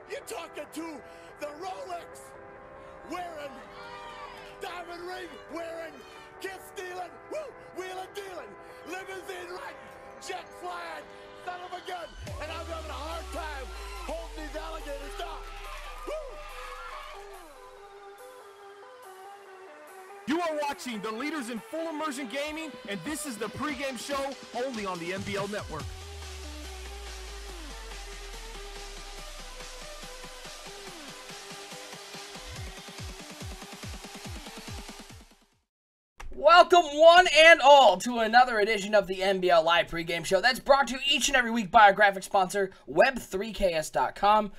You're talking to the Rolex wearing, diamond ring wearing, kiss stealing, woo, wheeling dealing, limousine riding, jet flying, son of a gun, and I'm having a hard time holding these alligators down. Woo! You are watching the leaders in full immersion gaming, and this is the pregame show only on the NBL Network. Welcome one and all to another edition of the NBL Live pregame show that's brought to you each and every week by our graphic sponsor, Web3KS.com.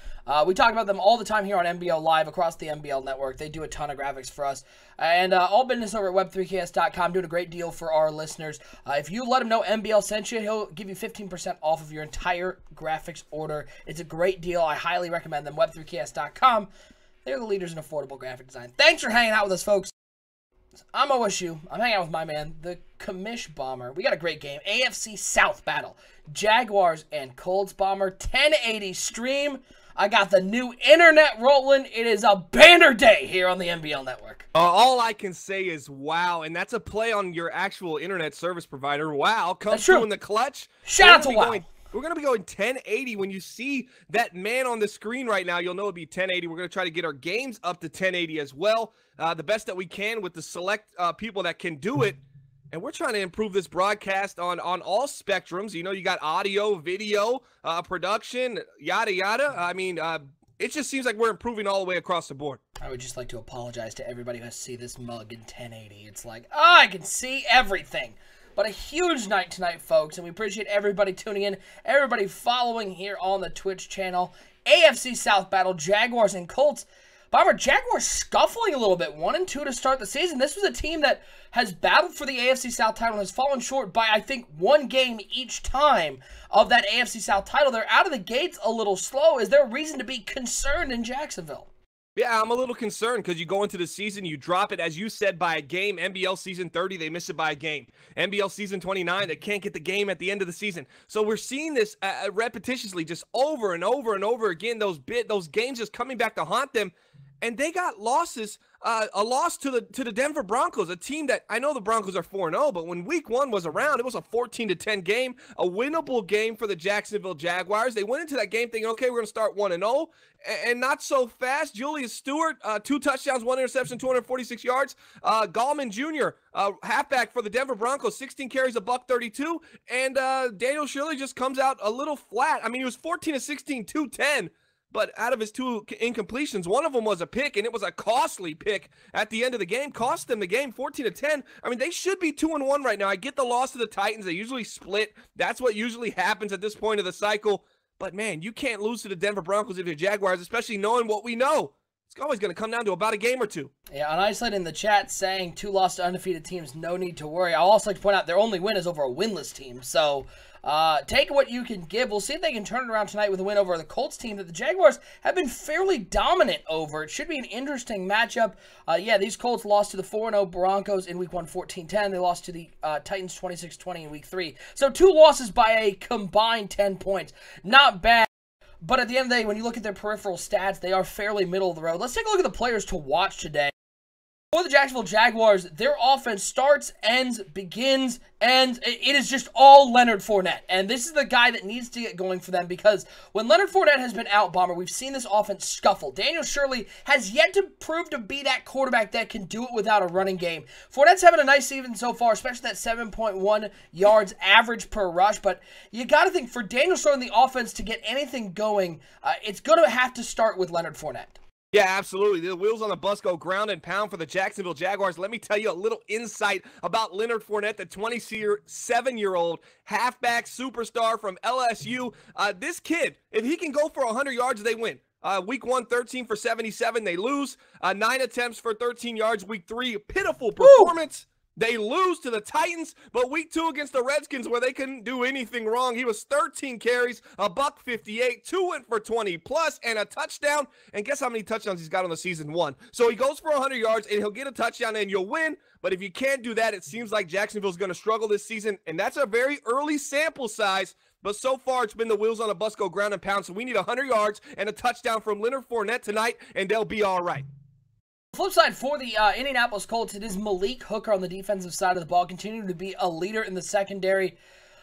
We talk about them all the time here on NBL Live across the NBL network. They do a ton of graphics for us. And all business over at Web3KS.com, doing a great deal for our listeners. If you let him know NBL sent you, he'll give you 15% off of your entire graphics order. It's a great deal. I highly recommend them. Web3KS.com. They're the leaders in affordable graphic design. Thanks for hanging out with us, folks. I'm OSU. I'm hanging out with my man, the Commish Bomber. We got a great game. AFC South battle. Jaguars and Colts. Bomber. 1080 stream. I got the new internet rolling. It is a banner day here on the NBL network. All I can say is wow, and that's a play on your actual internet service provider. Wow, comes true. through in the clutch. Shout out to WoW. We're going to be going 1080. When you see that man on the screen right now, you'll know it'll be 1080. We're going to try to get our games up to 1080 as well. The best that we can with the select people that can do it. And we're trying to improve this broadcast on all spectrums. You know, you got audio, video, production, yada, yada. I mean, it just seems like we're improving all the way across the board. I would just like to apologize to everybody who has to see this mug in 1080. It's like, oh, I can see everything. But a huge night tonight, folks, and we appreciate everybody tuning in, everybody following here on the Twitch channel. AFC South battle, Jaguars and Colts. Bomber, Jaguars scuffling a little bit, 1-2 to start the season. This was a team that has battled for the AFC South title and has fallen short by, I think, one game each time of that AFC South title. They're out of the gates a little slow. Is there a reason to be concerned in Jacksonville? Yeah, I'm a little concerned because you go into the season, you drop it, as you said, by a game. NBL season 30, they miss it by a game. NBL season 29, they can't get the game at the end of the season. So we're seeing this repetitiously just over and over and over again, those games just coming back to haunt them. And they got losses, a loss to the Denver Broncos, a team that I know the Broncos are 4-0, but when week one was around, it was a 14-10 game, a winnable game for the Jacksonville Jaguars. They went into that game thinking, okay, we're going to start 1-0, and not so fast. Julius Stewart, 2 touchdowns, 1 interception, 246 yards. Gallman Jr., halfback for the Denver Broncos, 16 carries, $132, and Daniel Shirley just comes out a little flat. I mean, he was 14-16, 210. But out of his 2 incompletions, one of them was a pick, and it was a costly pick at the end of the game. Cost them the game, 14-10. I mean, they should be 2-1 right now. I get the loss to the Titans. They usually split. That's what usually happens at this point of the cycle. But, man, you can't lose to the Denver Broncos if you're Jaguars, especially knowing what we know. It's always going to come down to about a game or 2. Yeah, and Iceland in the chat saying 2 lost to undefeated teams, no need to worry. I'll also like to point out their only win is over a winless team. So take what you can give. We'll see if they can turn it around tonight with a win over the Colts team that the Jaguars have been fairly dominant over. It should be an interesting matchup. Yeah, these Colts lost to the 4-0 Broncos in week 1, 14-10. They lost to the Titans 26-20 in week 3. So 2 losses by a combined 10 points. Not bad. But at the end of the day, when you look at their peripheral stats, they are fairly middle of the road. Let's take a look at the players to watch today. For the Jacksonville Jaguars, their offense starts, ends, begins, and it is just all Leonard Fournette. And this is the guy that needs to get going for them because when Leonard Fournette has been out, Bomber, we've seen this offense scuffle. Daniel Shirley has yet to prove to be that quarterback that can do it without a running game. Fournette's having a nice season so far, especially that 7.1 yards average per rush. But you got to think for Daniel Shirley in the offense to get anything going, it's going to have to start with Leonard Fournette. Yeah, absolutely. The wheels on the bus go ground and pound for the Jacksonville Jaguars. Let me tell you a little insight about Leonard Fournette, the 27-year-old halfback superstar from LSU. This kid, if he can go for 100 yards, they win. Week 1, 13 for 77, they lose. 9 attempts for 13 yards. Week 3, pitiful performance. They lose to the Titans, but week 2 against the Redskins, where they couldn't do anything wrong. He was 13 carries, $158, 2 went for 20 plus, and a touchdown. And guess how many touchdowns he's got on the season? 1. So he goes for 100 yards, and he'll get a touchdown, and you'll win. But if you can't do that, it seems like Jacksonville's going to struggle this season, and that's a very early sample size. But so far, it's been the wheels on a bus go ground and pound. So we need 100 yards and a touchdown from Leonard Fournette tonight, and they'll be all right. Flip side for the Indianapolis Colts, it is Malik Hooker on the defensive side of the ball, continuing to be a leader in the secondary.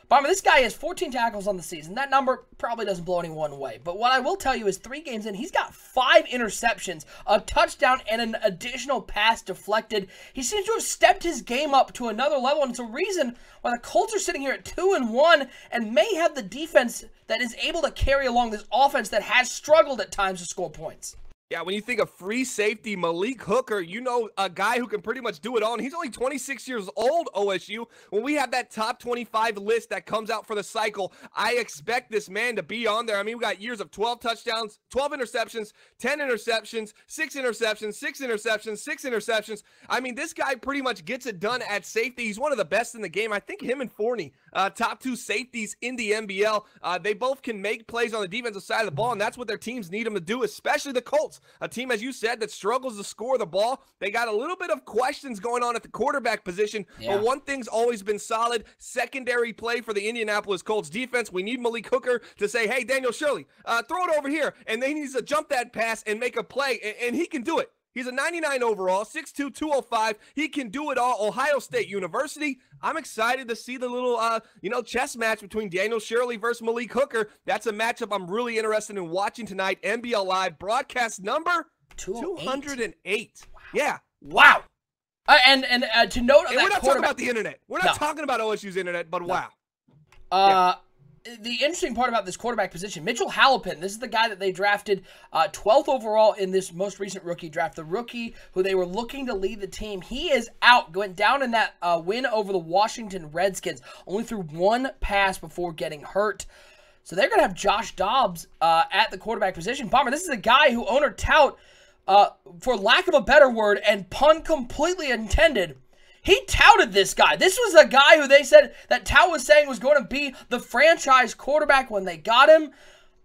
Bomber, this guy has 14 tackles on the season. That number probably doesn't blow anyone away. But what I will tell you is 3 games in, he's got 5 interceptions, a touchdown, and an additional pass deflected. He seems to have stepped his game up to another level, and it's a reason why the Colts are sitting here at 2-1 and may have the defense that is able to carry along this offense that has struggled at times to score points. Yeah, when you think of free safety, Malik Hooker, you know, a guy who can pretty much do it all. And he's only 26 years old, OSU. When we have that top 25 list that comes out for the cycle, I expect this man to be on there. I mean, we got years of 12 touchdowns, 12 interceptions, 10 interceptions, 6 interceptions, 6 interceptions, 6 interceptions. I mean, this guy pretty much gets it done at safety. He's one of the best in the game. I think him and Forney, top 2 safeties in the NBL. They both can make plays on the defensive side of the ball, and that's what their teams need them to do, especially the Colts. A team, as you said, that struggles to score the ball. They got a little bit of questions going on at the quarterback position, but one thing's always been solid: secondary play for the Indianapolis Colts defense. We need Malik Hooker to say, hey, Daniel Shirley, throw it over here, and then he needs to jump that pass and make a play, and he can do it. He's a 99 overall, 6'2", 205. He can do it all. Ohio State University. I'm excited to see the little, chess match between Daniel Shirley versus Malik Hooker. That's a matchup I'm really interested in watching tonight. NBL Live broadcast number 208. Wow. Yeah. Wow. And to note on that, we're not talking about the internet. We're not talking about OSU's internet, but wow. The interesting part about this quarterback position, Mitchell Halpin, this is the guy that they drafted 12th overall in this most recent rookie draft. The rookie who they were looking to lead the team. He is out, went down in that win over the Washington Redskins. Only threw 1 pass before getting hurt. So they're going to have Josh Dobbs at the quarterback position. Bomber, this is a guy who owner tout, for lack of a better word, and pun completely intended, he touted this guy. This was a guy who they said that Tout was saying was going to be the franchise quarterback when they got him.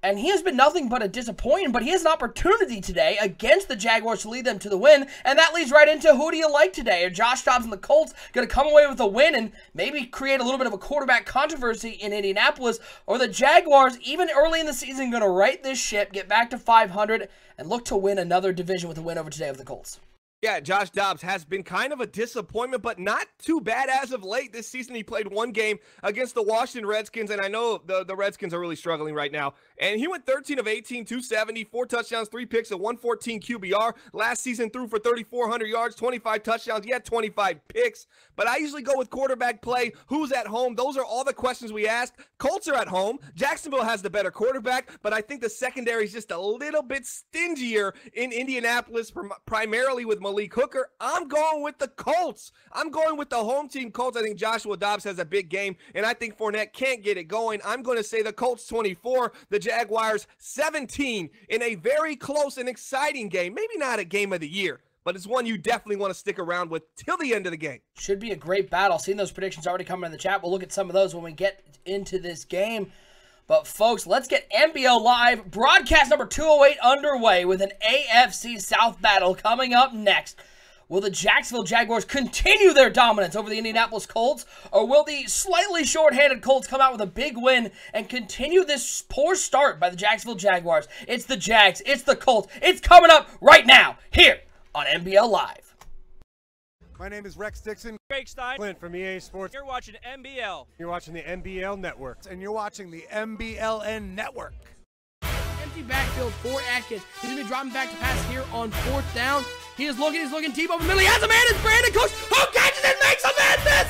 And he has been nothing but a disappointment, but he has an opportunity today against the Jaguars to lead them to the win. And that leads right into who do you like today? Are Josh Dobbs and the Colts going to come away with a win and maybe create a little bit of a quarterback controversy in Indianapolis? Or the Jaguars, even early in the season, going to right this ship, get back to 500, and look to win another division with a win over today of the Colts? Yeah, Josh Dobbs has been kind of a disappointment, but not too bad as of late. This season, he played 1 game against the Washington Redskins, and I know the Redskins are really struggling right now. And he went 13 of 18, 270, 4 touchdowns, 3 picks, a 114 QBR. Last season, threw for 3,400 yards, 25 touchdowns. He had 25 picks. But I usually go with quarterback play. Who's at home? Those are all the questions we ask. Colts are at home. Jacksonville has the better quarterback, but I think the secondary is just a little bit stingier in Indianapolis, primarily with Malik Hooker. I'm going with the Colts. I'm going with the home team Colts. I think Joshua Dobbs has a big game, and I think Fournette can't get it going. I'm going to say the Colts 24, the Jaguars 17 in a very close and exciting game. Maybe not a game of the year, but it's one you definitely want to stick around with till the end of the game. Should be a great battle. Seeing those predictions already coming in the chat. We'll look at some of those when we get into this game. But, folks, let's get NBL Live broadcast number 208 underway with an AFC South battle coming up next. Will the Jacksonville Jaguars continue their dominance over the Indianapolis Colts, or will the slightly short-handed Colts come out with a big win and continue this poor start by the Jacksonville Jaguars? It's the Jags. It's the Colts. It's coming up right now here on NBL Live. My name is Rex Dixon. Craig Stein. Clint from EA Sports. You're watching NBL. You're watching the NBL Network. And you're watching the MBLN Network. Empty backfield for Atkins. He's going to be dropping back to pass here on 4th down. He's looking deep over the middle. He has a man. It's Brandon Cooks who catches and makes a man miss.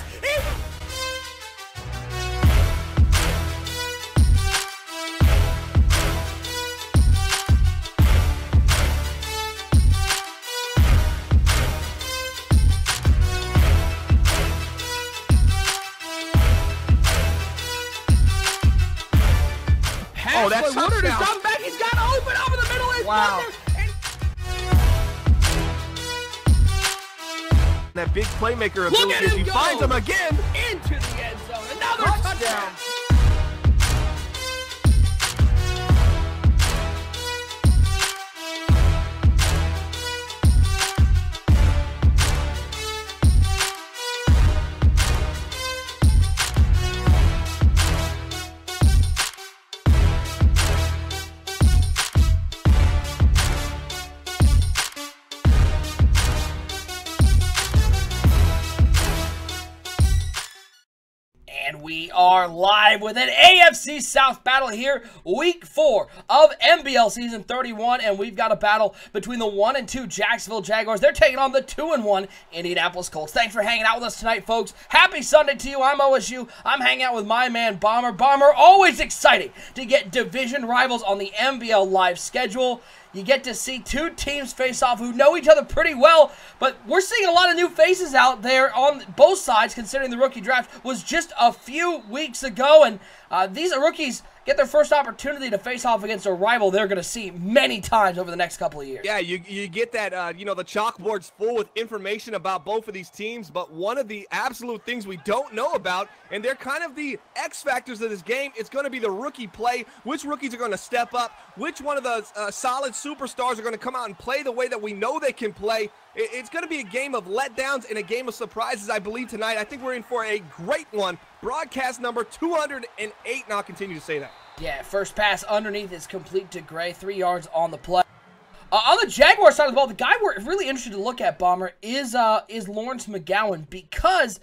Oh, that's Woodard is dropping back. He's got open over the middle. Wow. That big playmaker Look ability at as him he go! finds him again. Into the end zone. Another touchdown. And we are live with an AFC South battle here, week 4 of NBL season 31, and we've got a battle between the 1-2 Jacksonville Jaguars. They're taking on the 2-1 Indianapolis Colts. Thanks for hanging out with us tonight, folks. Happy Sunday to you. I'm OSU. I'm hanging out with my man, Bomber. Bomber, always exciting to get division rivals on the NBL live schedule. You get to see two teams face off who know each other pretty well, but we're seeing a lot of new faces out there on both sides, considering the rookie draft was just a few weeks ago, and these rookies get their first opportunity to face off against a rival they're going to see many times over the next couple of years. Yeah, you get that, the chalkboard's full with information about both of these teams, but one of the absolute things we don't know about, and they're kind of the X factors of this game, it's going to be the rookie play. Which rookies are going to step up? Which one of the solid superstars are going to come out and play the way that we know they can play? It's going to be a game of letdowns and a game of surprises, I believe, tonight. I think we're in for a great one. Broadcast number 208, and I'll continue to say that. Yeah, first pass underneath is complete to Gray, 3 yards on the play. On the Jaguar side of the ball, the guy we're really interested to look at, Bomber, is Lawrence McGowan, because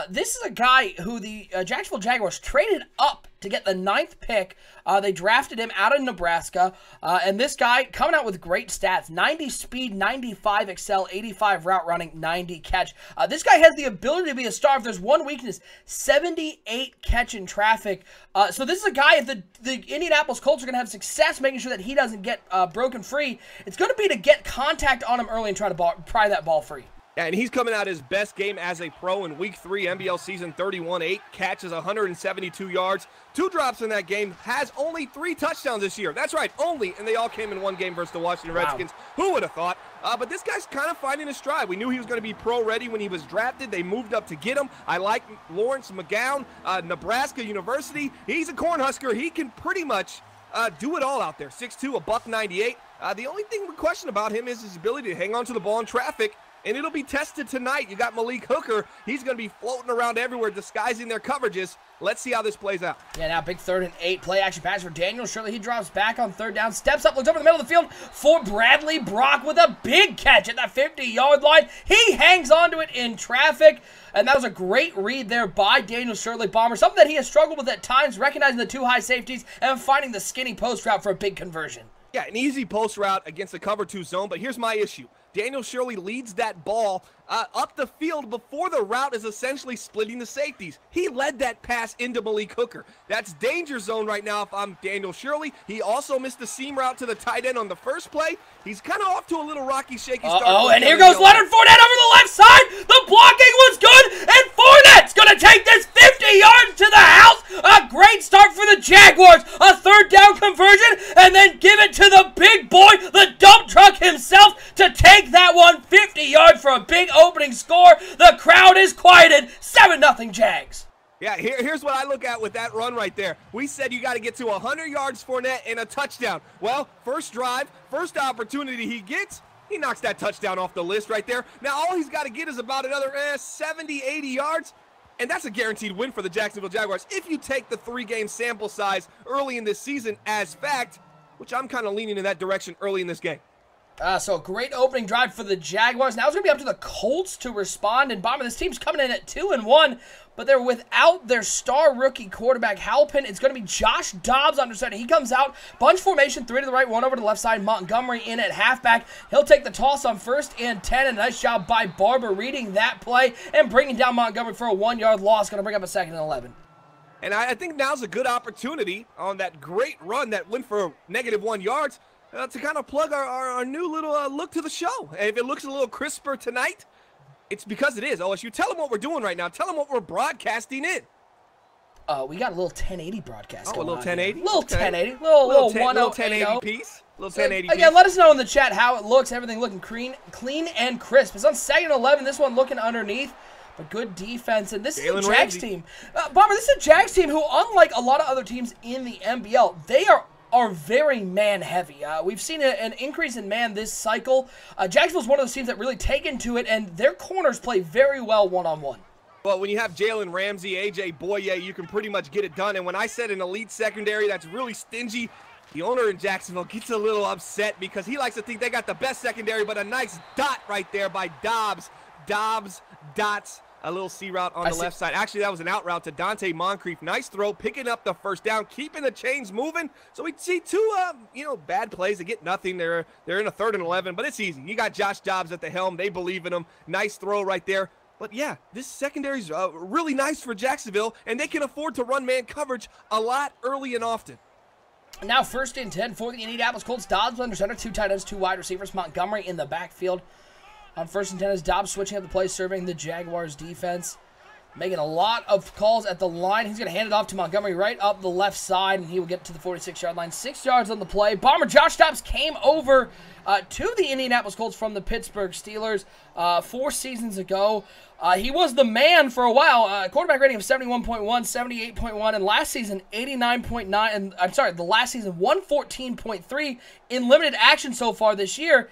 this is a guy who the Jacksonville Jaguars traded up to get the 9th pick. They drafted him out of Nebraska, and this guy coming out with great stats: 90 speed, 95 excel, 85 route running, 90 catch. This guy has the ability to be a star. If there's one weakness, 78 catch in traffic. So this is a guy, if the Indianapolis Colts are going to have success making sure that he doesn't get broken free, it's going to be to get contact on him early and try to pry that ball free. Yeah, and he's coming out his best game as a pro in Week 3, NBL season 31, 8 catches, 172 yards, 2 drops in that game, has only 3 touchdowns this year. That's right, only, and they all came in one game versus the Washington Redskins. Who would have thought? But this guy's kind of finding his stride. We knew he was going to be pro-ready when he was drafted. They moved up to get him. I like Lawrence McGowan, Nebraska University. He's a Cornhusker. He can pretty much do it all out there. 6'2", a $198. The only thing we question about him is his ability to hang on to the ball in traffic, and it'll be tested tonight. You got Malik Hooker. He's going to be floating around everywhere, disguising their coverages. Let's see how this plays out. Yeah, now big 3rd and 8 play action pass for Daniel Shirley. He drops back on 3rd down, steps up, looks over the middle of the field for Bradley Brock with a big catch at that 50-yard line. He hangs onto it in traffic, and that was a great read there by Daniel Shirley, Bomber. Something that he has struggled with at times, recognizing the 2 high safeties and finding the skinny post route for a big conversion. Yeah, an easy post route against the cover 2 zone, but here's my issue. Daniel Shirley leads that ball up the field before the route is essentially splitting the safeties. He led that pass into Malik Hooker. That's danger zone right now if I'm Daniel Shirley. He also missed the seam route to the tight end on the first play. He's kind of off to a little rocky, shaky start. And here goes Leonard Fournette over the left side. The blocking was good, and Fournette's going to take this 50 yards to the house. A great start for the Jaguars. A 3rd down conversion, and then give it to the big boy, the dump truck himself, to take that one 50 yards for a big opening score. The crowd is quieted. 7-0 Jags. Yeah, here's what I look at with that run right there. We said you got to get to 100 yards, Fournette, and a touchdown. Well, first drive, first opportunity he gets, he knocks that touchdown off the list right there. Now, all he's got to get is about another 70, 80 yards, and that's a guaranteed win for the Jacksonville Jaguars if you take the 3-game sample size early in this season as fact, which I'm kind of leaning in that direction early in this game. So a great opening drive for the Jaguars. Now it's going to be up to the Colts to respond. And Bomber, this team's coming in at 2-1, but they're without their star rookie quarterback, Halpin. It's going to be Josh Dobbs under center. He comes out, bunch formation, 3 to the right, 1 over to the left side. Montgomery in at halfback. He'll take the toss on 1st and 10. And a nice job by Barber reading that play and bringing down Montgomery for a 1-yard loss. Going to bring up a 2nd and 11. And I think now's a good opportunity on that great run that went for -1 yards. To kind of plug our new little look to the show. And if it looks a little crisper tonight, it's because it is. OSU, tell them what we're doing right now. Tell them what we're broadcasting in. We got a little 1080 broadcast going on. A little 1080? Little 1080. Little 1080 piece. Little 1080. Again, let us know in the chat how it looks. Everything looking clean and crisp. It's on 2nd and 11. This one looking underneath. But good defense. And this is a Jags team. Bomber, this is a Jags team who, unlike a lot of other teams in the NBL, they are very man-heavy. We've seen an increase in man this cycle. Jacksonville's one of those teams that really take into it, and their corners play very well one-on-one. Well, when you have Jalen Ramsey, A.J. Boye, you can pretty much get it done. And when I said an elite secondary that's really stingy, the owner in Jacksonville gets a little upset because he likes to think they got the best secondary, but a nice dot right there by Dobbs. Dots. A little C route on the left side. Actually, that was an out route to Dante Moncrief. Nice throw, picking up the first down, keeping the chains moving. So we see two, bad plays. They get nothing. They're in a 3rd and 11, but it's easy. You got Josh Dobbs at the helm. They believe in him. Nice throw right there. But yeah, this secondary is really nice for Jacksonville, and they can afford to run man coverage a lot early and often. Now 1st and 10 for the Indianapolis Colts. Dobbs under center, 2 tight ends, 2 wide receivers. Montgomery in the backfield. On 1st and 10 is Dobbs switching up the play, serving the Jaguars defense. Making a lot of calls at the line. He's going to hand it off to Montgomery right up the left side, and he will get to the 46-yard line. 6 yards on the play. Bomber Josh Dobbs came over to the Indianapolis Colts from the Pittsburgh Steelers 4 seasons ago. He was the man for a while. Quarterback rating of 71.1, 78.1, and last season 89.9. And I'm sorry, the last season 114.3 in limited action so far this year.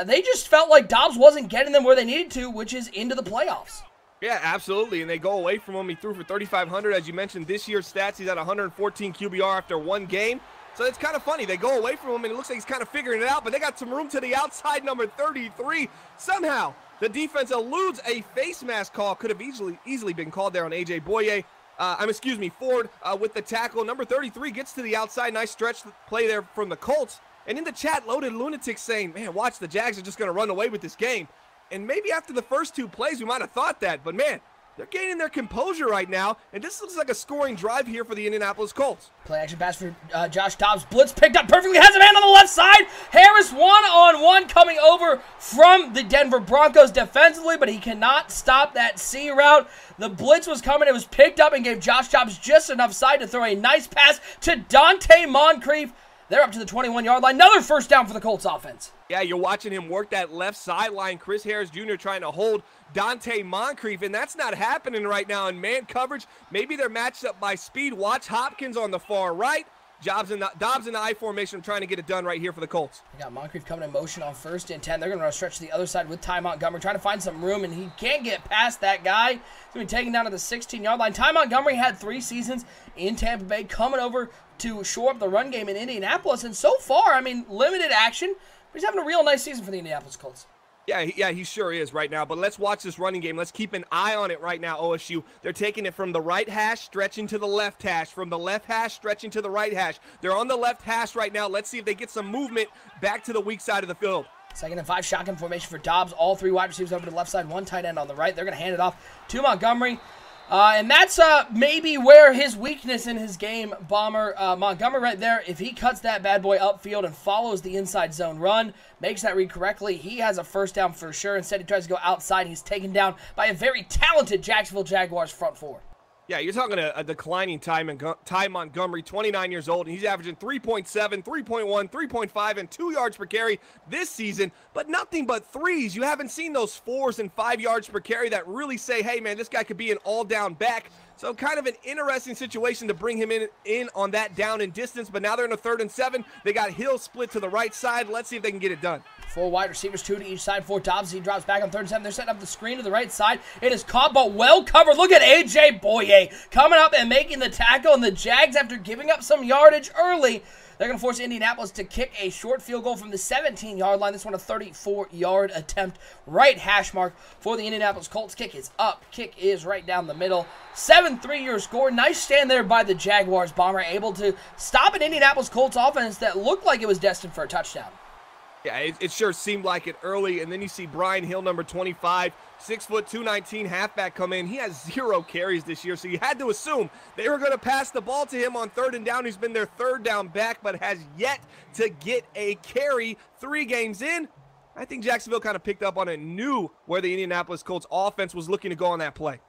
They just felt like Dobbs wasn't getting them where they needed to, which is into the playoffs. Yeah, absolutely, and they go away from him. He threw for 3,500. As you mentioned, this year's stats, he's at 114 QBR after 1 game. So it's kind of funny. They go away from him, and it looks like he's kind of figuring it out, but they got some room to the outside, number 33. Somehow, the defense eludes a face mask call. Could have easily been called there on A.J. Boye. Ford with the tackle. Number 33 gets to the outside. Nice stretch play there from the Colts. And in the chat, Loaded Lunatic saying, man, watch, the Jags are just going to run away with this game. And maybe after the first 2 plays, we might have thought that. But, man, they're gaining their composure right now. And this looks like a scoring drive here for the Indianapolis Colts. Play action pass for Josh Dobbs. Blitz picked up perfectly. Has a man on the left side. Harris one-on-one coming over from the Denver Broncos defensively, but he cannot stop that C route. The blitz was coming. It was picked up and gave Josh Dobbs just enough side to throw a nice pass to Dante Moncrief. They're up to the 21-yard line. Another first down for the Colts offense. Yeah, you're watching him work that left sideline. Chris Harris Jr. trying to hold Dante Moncrief, and that's not happening right now in man coverage. Maybe they're matched up by speed. Watch Hopkins on the far right. Dobbs in the I formation trying to get it done right here for the Colts. They got Moncrief coming in motion on 1st and 10. They're going to stretch to the other side with Ty Montgomery, trying to find some room, and he can't get past that guy. He's going to be taken down to the 16-yard line. Ty Montgomery had 3 seasons in Tampa Bay, coming over to shore up the run game in Indianapolis, and so far, I mean, limited action, but he's having a real nice season for the Indianapolis Colts. Yeah, he sure is right now. But let's watch this running game. Let's keep an eye on it right now, OSU. They're taking it from the right hash, stretching to the left hash. From the left hash, stretching to the right hash. They're on the left hash right now. Let's see if they get some movement back to the weak side of the field. 2nd and 5 shotgun formation for Dobbs. All 3 wide receivers over to the left side, 1 tight end on the right. They're going to hand it off to Montgomery. And that's maybe where his weakness in his game, Bomber. Montgomery right there, if he cuts that bad boy upfield and follows the inside zone run, makes that read correctly, he has a first down for sure. Instead, he tries to go outside. He's taken down by a very talented Jacksonville Jaguars front 4. Yeah, you're talking a declining Ty Montgomery, 29 years old, and he's averaging 3.7, 3.1, 3.5, and 2 yards per carry this season, but nothing but threes. You haven't seen those 4s and 5 yards per carry that really say, hey, man, this guy could be an all-down back. So kind of an interesting situation to bring him in on that down and distance, but now they're in a 3rd and 7. They got Hill split to the right side. Let's see if they can get it done. 4 wide receivers, 2 to each side for Dobbs. He drops back on 3rd and 7. They're setting up the screen to the right side. It is caught, but well covered. Look at A.J. Boye coming up and making the tackle. And the Jags, after giving up some yardage early, they're going to force Indianapolis to kick a short field goal from the 17-yard line. This one a 34-yard attempt. Right hash mark for the Indianapolis Colts. Kick is up. Kick is right down the middle. 7-3 your score. Nice stand there by the Jaguars. Bomber able to stop an Indianapolis Colts offense that looked like it was destined for a touchdown. Yeah, it sure seemed like it early, and then you see Brian Hill, number 25, 6 foot 219 halfback come in. He has 0 carries this year, so you had to assume they were going to pass the ball to him on 3rd and down. He's been their 3rd down back, but has yet to get a carry 3 games in. I think Jacksonville kind of picked up on it, knew where the Indianapolis Colts offense was looking to go on that play.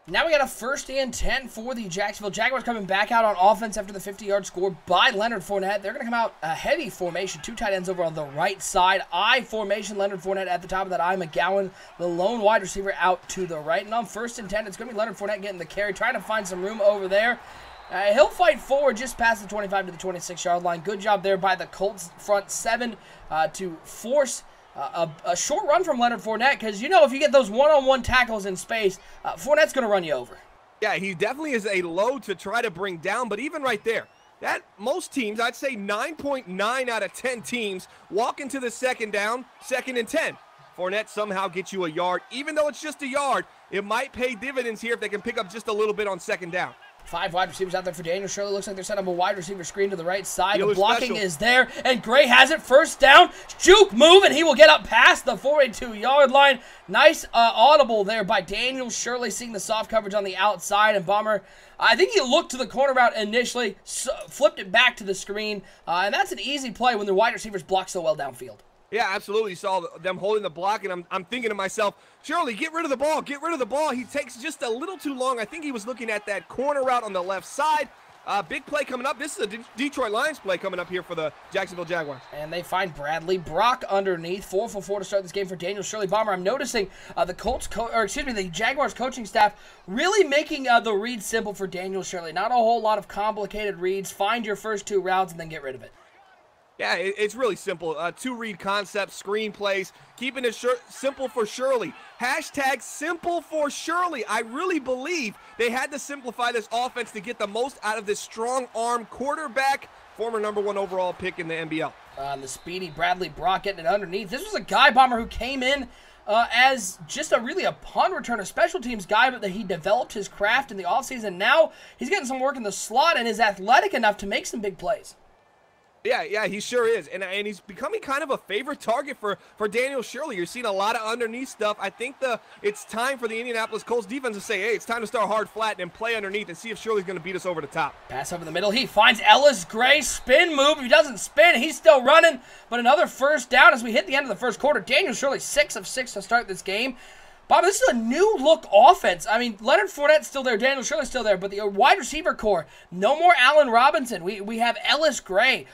Now we got a 1st and 10 for the Jacksonville Jaguars coming back out on offense after the 50-yard score by Leonard Fournette. They're going to come out a heavy formation, 2 tight ends over on the right side. I formation, Leonard Fournette at the top of that I. McGowan, the lone wide receiver, out to the right. And on 1st and 10, it's going to be Leonard Fournette getting the carry, trying to find some room over there. He'll fight forward just past the 25 to the 26-yard line. Good job there by the Colts front 7 to force a short run from Leonard Fournette, because, you know, if you get those one-on-one tackles in space, Fournette's going to run you over. Yeah, he definitely is a load to try to bring down, but even right there, that most teams, I'd say 9.9 out of 10 teams, walk into the second down, 2nd and 10. Fournette somehow gets you a yard. Even though it's just a yard, it might pay dividends here if they can pick up just a little bit on 2nd down. 5 wide receivers out there for Daniel Shirley. Looks like they're setting up a wide receiver screen to the right side. The was blocking special. is there, and Gray has it. 1st down. Juke move, and he will get up past the 42-yard line. Nice audible there by Daniel Shirley, seeing the soft coverage on the outside. And Bomber, I think he looked to the corner route initially, flipped it back to the screen, and that's an easy play when the wide receivers block so well downfield. Yeah, absolutely. Saw them holding the block, and I'm thinking to myself, Shirley, get rid of the ball. Get rid of the ball. He takes just a little too long. I think he was looking at that corner route on the left side. Big play coming up. This is a Detroit Lions play coming up here for the Jacksonville Jaguars. And they find Bradley Brock underneath. 4 for 4 to start this game for Daniel Shirley. Bomber, I'm noticing the Jaguars coaching staff really making the reads simple for Daniel Shirley. Not a whole lot of complicated reads. Find your first 2 routes and then get rid of it. Yeah, it's really simple. 2-read concepts, screen plays, keeping it simple for Shirley. Hashtag simple for Shirley. I really believe they had to simplify this offense to get the most out of this strong arm quarterback, former #1 overall pick in the NBL. The speedy Bradley Brock getting it underneath. This was a guy, Bomber, who came in as just a punt returner, special teams guy, but that he developed his craft in the offseason. Now he's getting some work in the slot and is athletic enough to make some big plays. Yeah, he sure is, and he's becoming kind of a favorite target for Daniel Shirley. You're seeing a lot of underneath stuff. I think it's time for the Indianapolis Colts defense to say, hey, it's time to start hard flat and play underneath and see if Shirley's going to beat us over the top. Pass over the middle. He finds Ellis Gray. Spin move. He doesn't spin. He's still running, but another 1st down as we hit the end of the 1st quarter. Daniel Shirley 6 of 6 to start this game. Bob, this is a new-look offense. I mean, Leonard Fournette's still there, Daniel Shirley's still there, but the wide receiver core, no more Allen Robinson. We have Ellis Gray.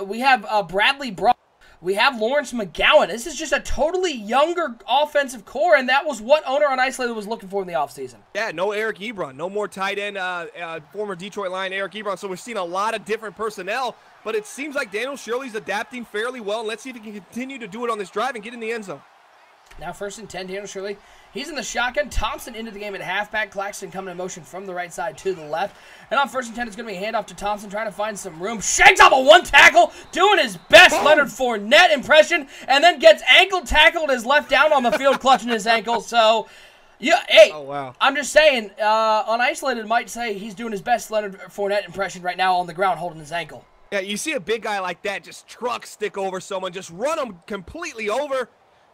We have Bradley Brock. We have Lawrence McGowan. This is just a totally younger offensive core, and that was what owner on Isolated was looking for in the offseason. Yeah, no Eric Ebron. No more tight end, former Detroit Lion Eric Ebron. So we're seeing a lot of different personnel, but it seems like Daniel Shirley's adapting fairly well, and let's see if he can continue to do it on this drive and get in the end zone. Now 1st and 10, Daniel Shirley. He's in the shotgun. Thompson into the game at halfback. Claxton coming in motion from the right side to the left. And on 1st and 10, it's going to be a handoff to Thompson, trying to find some room. Shakes off a 1 tackle, doing his best Leonard Fournette impression, and then gets ankle tackled, is left down on the field, clutching his ankle. So, yeah, hey, oh, wow. I'm just saying, on Isolated might say he's doing his best Leonard Fournette impression right now on the ground, holding his ankle. Yeah, you see a big guy like that just truck stick over someone, just run him completely over,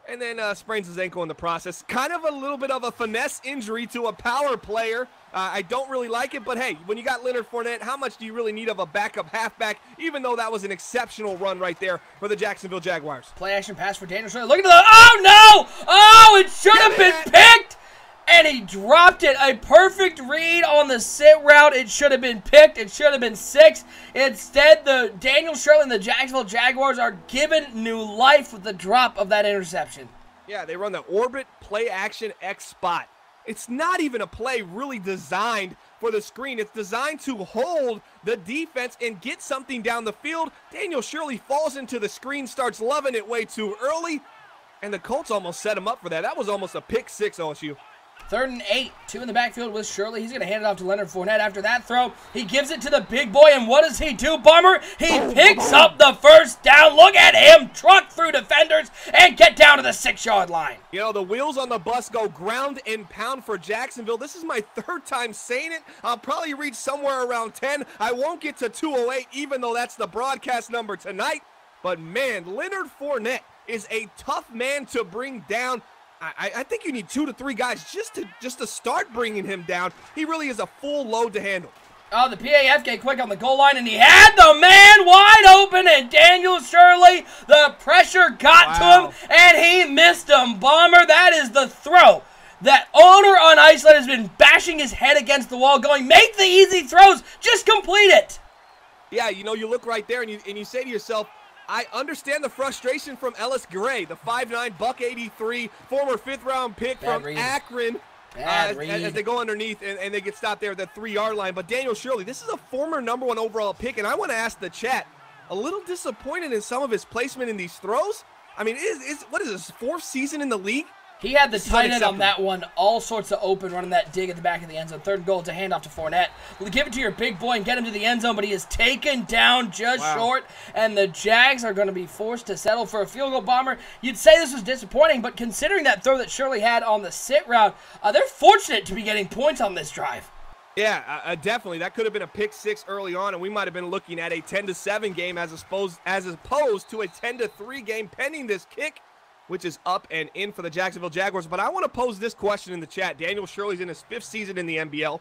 and then sprains his ankle in the process. Kind of a little bit of a finesse injury to a power player. I don't really like it, but hey, when you got Leonard Fournette, how much do you really need of a backup halfback, even though that was an exceptional run right there for the Jacksonville Jaguars? Play action pass for Daniel Shirley. Look at the, oh no! Oh, it should have been picked! And he dropped it. A perfect read on the sit route. It should have been picked. It should have been 6. Instead, the Daniel Shirley and the Jacksonville Jaguars are given new life with the drop of that interception. Yeah, they run the orbit play action X spot. It's not even a play really designed for the screen. It's designed to hold the defense and get something down the field. Daniel Shirley falls into the screen, starts loving it way too early, and the Colts almost set him up for that. That was almost a pick 6, OSU. 3rd and 8, 2 in the backfield with Shirley. He's going to hand it off to Leonard Fournette after that throw. He gives it to the big boy, and what does he do, Bummer? He picks up the 1st down. Look at him truck through defenders and get down to the 6-yard line. You know, the wheels on the bus go ground and pound for Jacksonville. This is my 3rd time saying it. I'll probably reach somewhere around 10. I won't get to 208, even though that's the broadcast number tonight. But, man, Leonard Fournette is a tough man to bring down. I think you need 2 to 3 guys just to start bringing him down. He really is a full load to handle. Oh, the PAF get quick on the goal line, and he had the man wide open, and Daniel Shirley, the pressure got to him, and he missed him. Bomber, that is the throw that owner on Iceland has been bashing his head against the wall going, make the easy throws, just complete it. Yeah, you know, you look right there and you say to yourself, I understand the frustration from Ellis Gray, the 5'9", $183, former 5th-round pick from Akron. As they go underneath and they get stopped there at the 3-yard line. But Daniel Shirley, this is a former #1 overall pick, and I want to ask the chat, a little disappointed in some of his placement in these throws? I mean, what is this, 4th season in the league? He had the tight end on that one, all sorts of open, running that dig at the back of the end zone. 3rd and goal, to hand off to Fournette. We'll give it to your big boy and get him to the end zone, but he is taken down just short, and the Jags are going to be forced to settle for a field goal. Bomber, you'd say this was disappointing, but considering that throw that Shirley had on the sit route, they're fortunate to be getting points on this drive. Yeah, definitely. That could have been a pick 6 early on, and we might have been looking at a 10-7 game as opposed to a 10-3 game pending this kick, which is up and in for the Jacksonville Jaguars. But I want to pose this question in the chat. Daniel Shirley's in his 5th season in the NBL.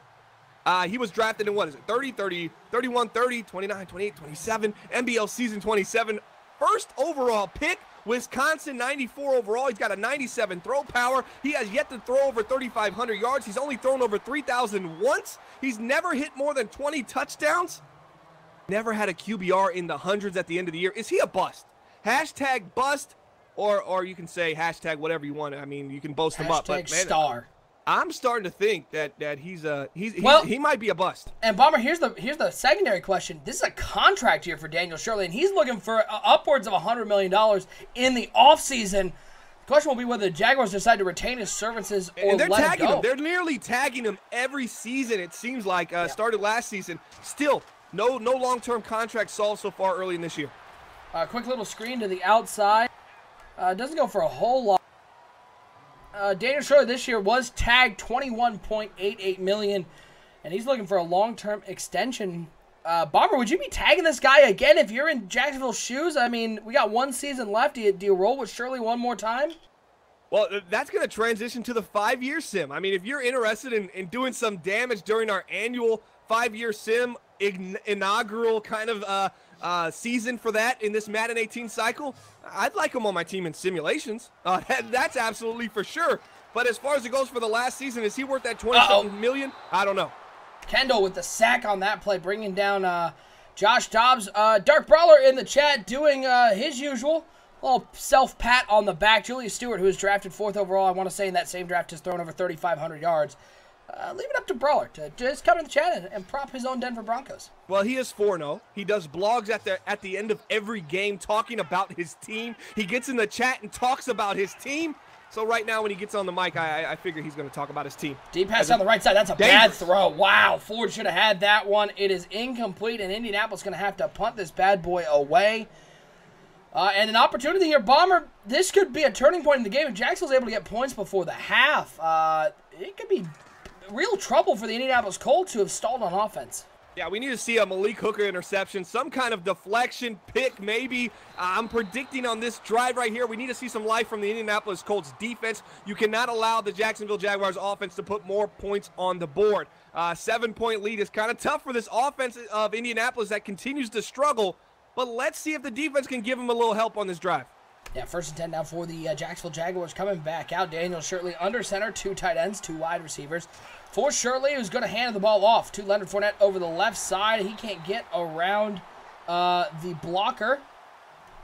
He was drafted in, 30, 31, 30, 29, 28, 27, NBL season 27. 1st overall pick, Wisconsin 94 overall. He's got a 97 throw power. He has yet to throw over 3,500 yards. He's only thrown over 3,000 once. He's never hit more than 20 touchdowns. Never had a QBR in the hundreds at the end of the year. Is he a bust? Hashtag bust. Or you can say hashtag whatever you want. I mean, you can boast him up. But man, star. I'm starting to think that he might be a bust. And Bomber, here's the secondary question. This is a contract year for Daniel Shirley, and he's looking for upwards of $100 million in the offseason. The question will be whether the Jaguars decide to retain his services or they're let tagging him go. him. They're nearly tagging him every season. It seems like started last season. Still, no long-term contract solved so far early in this year. Quick little screen to the outside. Doesn't go for a whole lot. Daniel Shirley this year was tagged $21.88 million, and he's looking for a long-term extension. Bomber, would you be tagging this guy again if you're in Jacksonville's shoes? I mean, we got 1 season left. Do you roll with Shirley one more time? Well, that's going to transition to the 5-year sim. I mean, if you're interested in doing some damage during our annual 5-year sim inaugural kind of season for that in this Madden 18 cycle, I'd like him on my team in simulations. That's absolutely for sure. But as far as it goes for the last season, is he worth that 20-something million? I don't know. Kendall with the sack on that play, bringing down Josh Dobbs. Dark Brawler in the chat doing his usual. Little self-pat on the back. Julius Stewart, who was drafted 4th overall, I want to say in that same draft, has thrown over 3,500 yards. Leave it up to Brawler to just come in the chat and prop his own Denver Broncos. Well, he is 4-0. He does blogs at the end of every game talking about his team. He gets in the chat and talks about his team. So right now when he gets on the mic, I figure he's going to talk about his team. Deep pass on the right side. That's a bad throw. Wow, Ford should have had that one. It is incomplete, and Indianapolis is going to have to punt this bad boy away. And an opportunity here, Bomber. This could be a turning point in the game. If Jacksonville's able to get points before the half, it could be real trouble for the Indianapolis Colts, who have stalled on offense. Yeah, we need to see a Malik Hooker interception, some kind of deflection, pick maybe. I'm predicting on this drive right here, we need to see some life from the Indianapolis Colts defense. You cannot allow the Jacksonville Jaguars offense to put more points on the board. 7-point lead is kind of tough for this offense of Indianapolis that continues to struggle, but let's see if the defense can give them a little help on this drive. Yeah, 1st and 10 now for the Jacksonville Jaguars coming back out. Daniel Shirley under center, 2 tight ends, 2 wide receivers. For Shirley, who's going to hand the ball off to Leonard Fournette over the left side. He can't get around the blocker.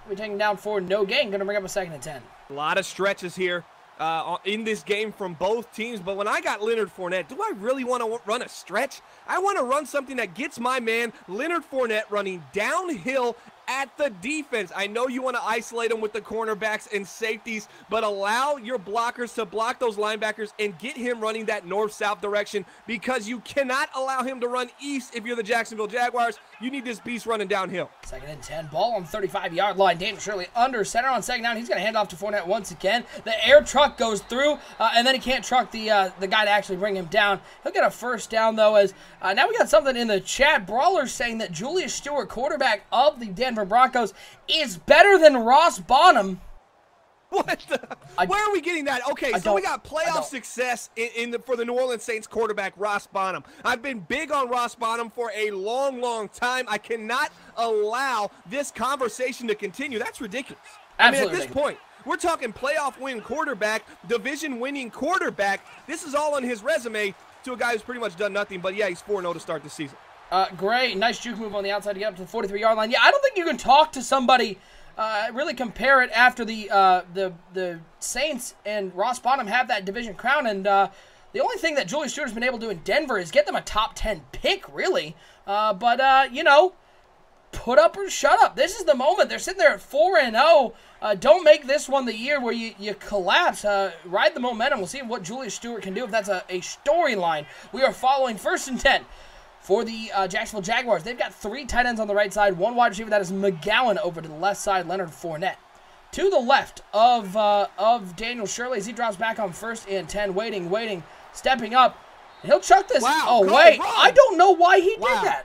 We're taking down for no gain. Going to bring up a 2nd and 10. A lot of stretches here in this game from both teams. But when I got Leonard Fournette, do I really want to run a stretch? I want to run something that gets my man Leonard Fournette running downhill at the defense. I know you want to isolate them with the cornerbacks and safeties, but allow your blockers to block those linebackers and get him running that north-south direction, because you cannot allow him to run east if you're the Jacksonville Jaguars. You need this beast running downhill. 2nd and 10, ball on the 35-yard line. Daniel Shirley under center on 2nd down. He's going to hand off to Fournette once again. The air truck goes through, and then he can't truck the guy to actually bring him down. He'll get a 1st down, though, as now we got something in the chat. Brawler's saying that Julius Stewart, quarterback of the Denver Broncos, is better than Ross Bonham. What where are we getting that? Okay, so we got playoff success for the New Orleans Saints quarterback, Ross Bonham. I've been big on Ross Bonham for a long, long time. I cannot allow this conversation to continue. That's ridiculous. Absolutely. I mean, at this point, We're talking playoff win quarterback, division winning quarterback. This is all on his resume to a guy who's pretty much done nothing. But yeah, he's 4-0 to start the season. Great. Nice juke move on the outside to get up to the 43-yard line. Yeah, I don't think you can talk to somebody, really compare it after the Saints and Ross Bonham have that division crown. And the only thing that Julius Stewart's been able to do in Denver is get them a top 10 pick, really. But you know, put up or shut up. This is the moment. They're sitting there at 4-0. Don't make this one the year where you collapse. Ride the momentum. We'll see what Julius Stewart can do if that's a storyline. We are following 1st and 10 for the Jacksonville Jaguars. They've got 3 tight ends on the right side, 1 wide receiver. That is McGowan over to the left side, Leonard Fournette. To the left of Daniel Shirley as he drops back on 1st and 10, waiting, stepping up. And he'll chuck this. Wow, oh, wait. Run. I don't know why he did that.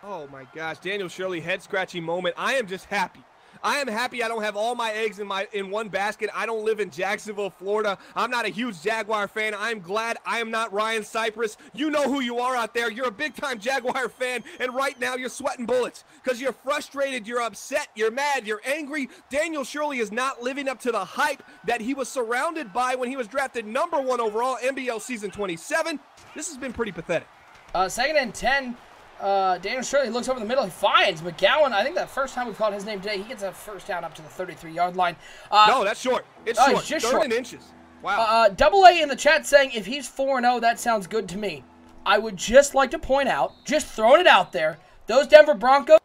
Oh, my gosh. Daniel Shirley, head-scratching moment. I am just happy. I am happy I don't have all my eggs in one basket. I don't live in Jacksonville, Florida. I'm not a huge Jaguar fan. I'm glad I am not Ryan Cypress. You know who you are out there. You're a big-time Jaguar fan, and right now you're sweating bullets because you're frustrated, you're upset, you're mad, you're angry. Daniel Shirley is not living up to the hype that he was surrounded by when he was drafted #1 overall, NBL season 27. This has been pretty pathetic. 2nd and 10. Daniel Shirley looks over the middle. He finds McGowan. I think the first time we've called his name today, he gets a first down up to the 33-yard line. No, that's short. It's short. It's just 3rd short. and inches. Wow. Double A in the chat saying if he's 4-0, that sounds good to me. I would just like to point out, just throwing it out there, those Denver Broncos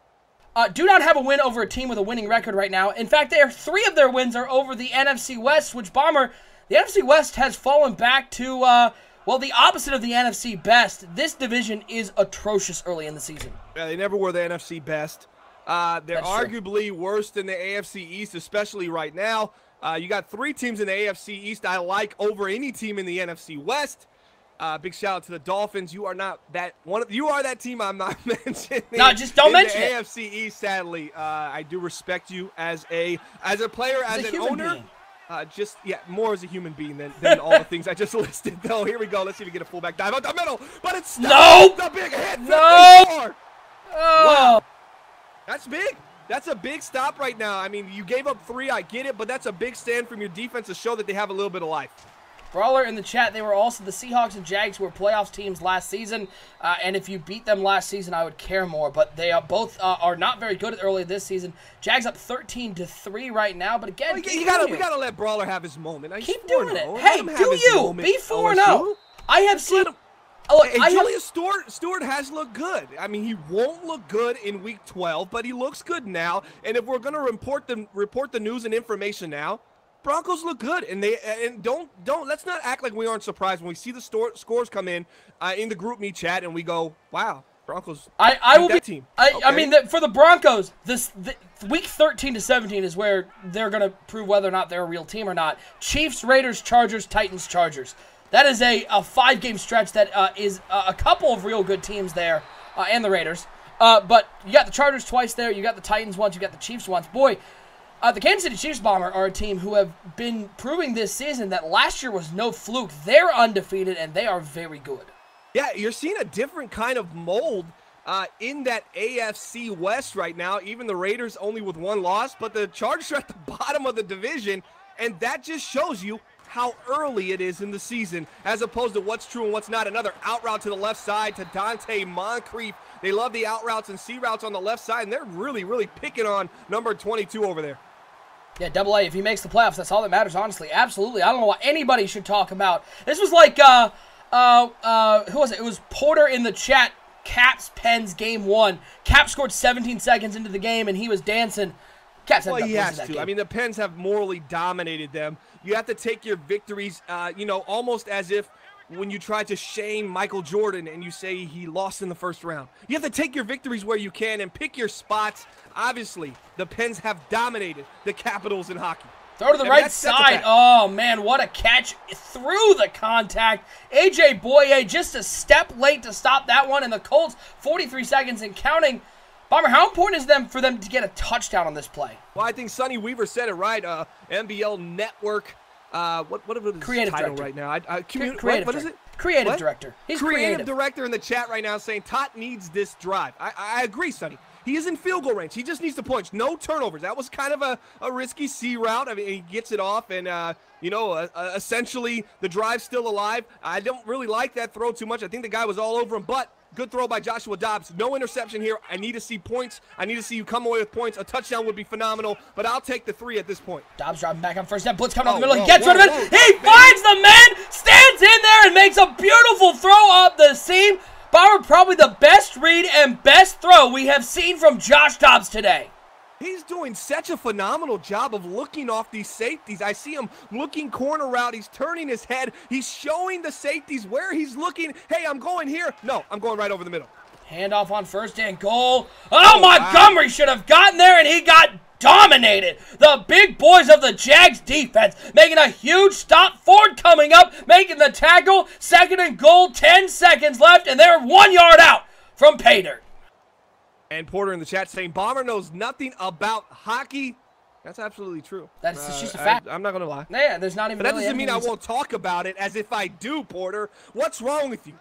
do not have a win over a team with a winning record right now. In fact, 3 of their wins are over the NFC West, which, Bomber, the NFC West has fallen back to... well, the opposite of the NFC best. This division is atrocious early in the season. Yeah, they never were the NFC best. They're arguably worse than the AFC East, especially right now. You got 3 teams in the AFC East I like over any team in the NFC West. Big shout out to the Dolphins. You are not that one. You are that team I'm not mentioning. No, just don't mention the it. AFC East, sadly. I do respect you as a player, as an owner. Being. More as a human being than all the things I just listed, though. Here we go. Let's see if we get a fullback dive out the middle. But it's no. The big hit. No. Oh. Wow. That's big. That's a big stop right now. I mean, you gave up 3. I get it, but that's a big stand from your defense to show that they have a little bit of life. Brawler in the chat, they were also the Seahawks and Jags who were playoffs teams last season, and if you beat them last season, I would care more, but they are both are not very good early this season. Jags up 13-3 right now, but again, we gotta let Brawler have his moment. Keep doing it. Hey, do you? Be 4-0. I have seen... Julius Stewart has looked good. I mean, he won't look good in Week 12, but he looks good now, and if we're going to report the news and information now, Broncos look good, and don't let's not act like we aren't surprised when we see the scores come in the group me chat and we go, wow, Broncos. I will be. Team. I mean, for the Broncos, the week 13-17 is where they're going to prove whether or not they're a real team or not. Chiefs, Raiders, Chargers, Titans, Chargers. That is a 5-game stretch that is a couple of real good teams there, and the Raiders. But you got the Chargers twice there. You got the Titans once. You got the Chiefs once. Boy. The Kansas City Chiefs, Bomber, are a team who have been proving this season that last year was no fluke. They're undefeated, and they are very good. Yeah, you're seeing a different kind of mold in that AFC West right now. Even the Raiders only with 1 loss, but the Chargers are at the bottom of the division, and that just shows you how early it is in the season as opposed to what's true and what's not. Another out route to the left side to Dante Moncrief. They love the out routes and C routes on the left side, and they're really, really picking on number 22 over there. Yeah, Double A, if he makes the playoffs, that's all that matters, honestly. Absolutely. I don't know what anybody should talk about. This was like, who was it? It was Porter in the chat, Caps Pens game 1. Cap scored 17 seconds into the game, and he was dancing. Caps well, he has to. I mean, the Pens have morally dominated them. You have to take your victories, almost as if when you try to shame Michael Jordan and you say he lost in the first round. You have to take your victories where you can and pick your spots. Obviously, the Pens have dominated the Capitals in hockey. Throw to the right side. Oh, man, what a catch through the contact. A.J. Boye just a step late to stop that one, and the Colts, 43 seconds and counting. Bomber, how important is it for them to get a touchdown on this play? Well, I think Sonny Weaver said it right. NBL Network. What is his creative title director right now? Creative what is it? Creative director. He's creative director in the chat right now saying Tot needs this drive. I agree, Sonny. He is in field goal range. He just needs the points. No turnovers. That was kind of a risky C route. I mean, he gets it off, and, essentially the drive's still alive. I don't really like that throw too much. I think the guy was all over him, but good throw by Joshua Dobbs. No interception here. I need to see points. I need to see you come away with points. A touchdown would be phenomenal, but I'll take the 3 at this point. Dobbs driving back on first down. Blitz coming out the middle. He gets rid of it. He finds the man, stands in there, and makes a beautiful throw up the seam. Bomber, probably the best read and best throw we have seen from Josh Dobbs today. He's doing such a phenomenal job of looking off these safeties. I see him looking corner route. He's turning his head. He's showing the safeties where he's looking. Hey, I'm going here. No, I'm going right over the middle. Handoff on first and goal. Oh, Montgomery should have gotten there, and he got dominated. The big boys of the Jags defense making a huge stop. Ford coming up, making the tackle. 2nd and goal, 10 seconds left, and they're 1 yard out from pay dirt. And Porter in the chat saying Bomber knows nothing about hockey. That's absolutely true. That's just a fact. I'm not going to lie. Yeah, there's not even. But that doesn't mean I won't talk about it as if I do, Porter. What's wrong with you?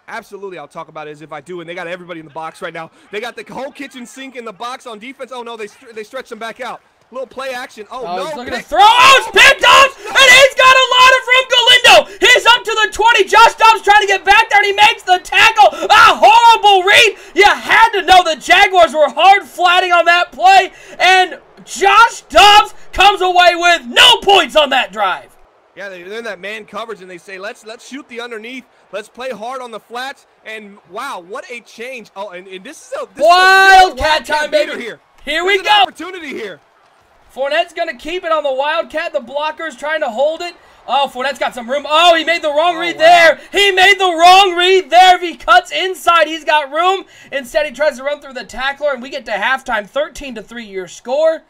Absolutely, I'll talk about it as if I do, and they got everybody in the box right now. They got the whole kitchen sink in the box on defense. Oh, no, they stretch them back out. Little play action. Oh, no. He's looking to throw. Oh, it's picked up, and he's got a lot of room. Galindo, he's up to the 20. Josh Dobbs trying to get back there, and he makes the tackle. A horrible read. You had to know the Jaguars were hard flatting on that play, and Josh Dobbs comes away with no points on that drive. Yeah, they're in that man coverage, and they say, let's shoot the underneath. Let's play hard on the flats. And, wow, what a change. Oh, and this is a Wildcat time, baby. Here we go. Opportunity here. Fournette's going to keep it on the Wildcat. The blocker's trying to hold it. Oh, Fournette's got some room. Oh, he made the wrong read there. He made the wrong read there. If he cuts inside, he's got room. Instead, he tries to run through the tackler, and we get to halftime. 13-3 your score.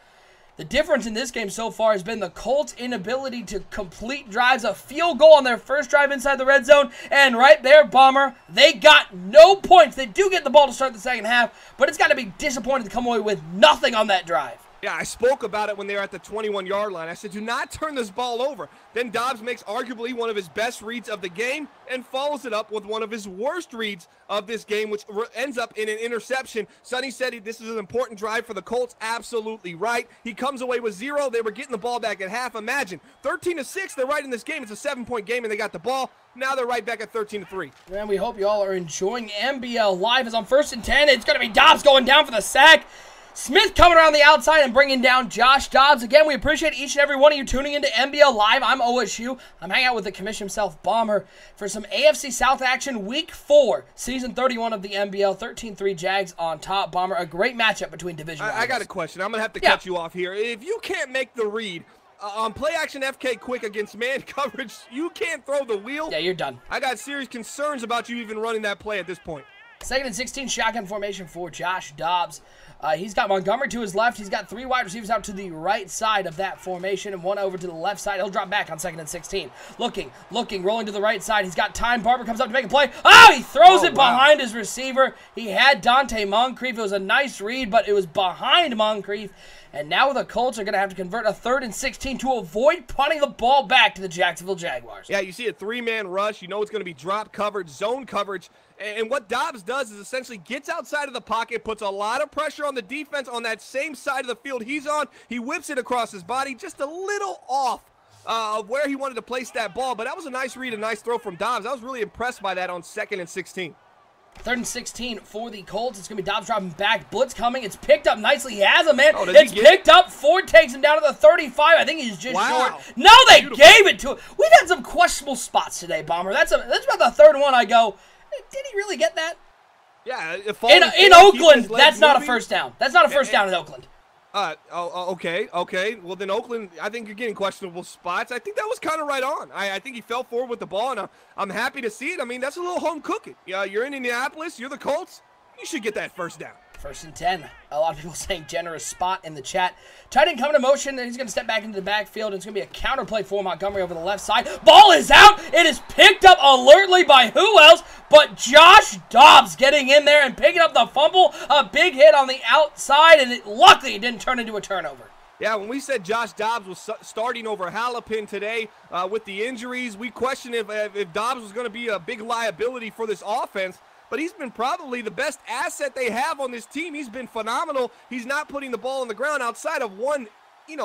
The difference in this game so far has been the Colts' inability to complete drives. A field goal on their first drive inside the red zone. And right there, Bomber, they got no points. They do get the ball to start the second half, but it's got to be disappointing to come away with nothing on that drive. Yeah, I spoke about it when they were at the 21-yard line. I said, do not turn this ball over. Then Dobbs makes arguably one of his best reads of the game and follows it up with one of his worst reads of this game, which ends up in an interception. Sonny said this is an important drive for the Colts. Absolutely right. He comes away with 0. They were getting the ball back at half. Imagine, 13-6, they're right in this game. It's a 7-point game, and they got the ball. Now they're right back at 13-3. And we hope you all are enjoying NBL Live. It's on 1st and 10. It's going to be Dobbs going down for the sack. Smith coming around the outside and bringing down Josh Dobbs. Again, we appreciate each and every one of you tuning into NBL Live. I'm OSU. I'm hanging out with the commission himself, Bomber, for some AFC South action. Week 4, Season 31 of the NBL. 13-3 Jags on top. Bomber, a great matchup between division rivals. I got a question. I'm going to have to cut you off here. If you can't make the read on play action FK quick against man coverage, you can't throw the wheel. Yeah, you're done. I got serious concerns about you even running that play at this point. 2nd and 16 shotgun formation for Josh Dobbs. He's got Montgomery to his left. He's got 3 wide receivers out to the right side of that formation and 1 over to the left side. He'll drop back on 2nd and 16. Looking, rolling to the right side. He's got time. Barber comes up to make a play. Oh, he throws it behind his receiver. He had Dante Moncrief. It was a nice read, but it was behind Moncrief. And now the Colts are going to have to convert a 3rd and 16 to avoid punting the ball back to the Jacksonville Jaguars. Yeah, you see a 3-man rush. You know it's going to be drop coverage, zone coverage. And what Dobbs does is essentially gets outside of the pocket, puts a lot of pressure on the defense on that same side of the field he's on. He whips it across his body, just a little off of where he wanted to place that ball. But that was a nice read, a nice throw from Dobbs. I was really impressed by that on 2nd and 16. 3rd and 16 for the Colts. It's going to be Dobbs dropping back. Blitz coming. It's picked up nicely. He has a man. It's picked up. Ford takes him down to the 35. I think he's just short. No, they gave it to him. We've had some questionable spots today, Bomber. That's about the 3rd one I go, did he really get that? Yeah. In Oakland, that's not a first down. That's not a first down in Oakland. Okay. Well, then Oakland, I think you're getting questionable spots. I think that was kind of right on. I think he fell forward with the ball, and I'm happy to see it. I mean, that's a little home cooking. You're in Indianapolis. You're the Colts. You should get that first down. 1st and 10. A lot of people saying generous spot in the chat. Tight end coming to motion, and he's going to step back into the backfield. It's going to be a counter play for Montgomery over the left side. Ball is out. It is picked up alertly by who else but Josh Dobbs getting in there and picking up the fumble. A big hit on the outside, and luckily it didn't turn into a turnover. Yeah, when we said Josh Dobbs was starting over Halapin today with the injuries, we questioned if Dobbs was going to be a big liability for this offense. but he's been probably the best asset they have on this team. He's been phenomenal. He's not putting the ball on the ground outside of one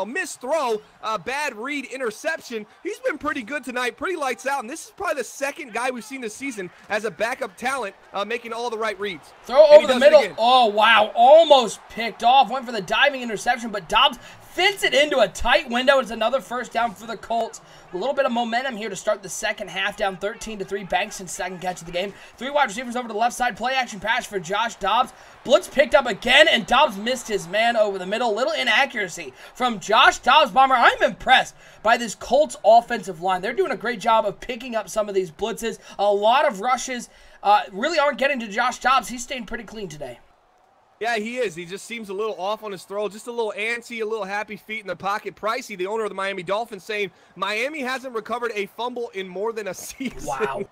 missed throw, bad read, interception. He's been pretty good tonight, pretty lights out, and this is probably the second guy we've seen this season as a backup talent making all the right reads. Throw over the middle. Oh, wow. Almost picked off. Went for the diving interception, but Dobbs fits it into a tight window. It's another first down for the Colts. A little bit of momentum here to start the second half, down 13-3. Bankston's second catch of the game. 3 wide receivers over to the left side. Play action pass for Josh Dobbs. Blitz picked up again, and Dobbs missed his man over the middle. Little inaccuracy from Josh Dobbs. Bomber, I'm impressed by this Colts offensive line. They're doing a great job of picking up some of these blitzes. A lot of rushes really aren't getting to Josh Dobbs. He's staying pretty clean today. Yeah, he is. He just seems a little off on his throw, just a little antsy, a little happy feet in the pocket. Pricey, the owner of the Miami Dolphins, saying Miami hasn't recovered a fumble in more than a season. Wow.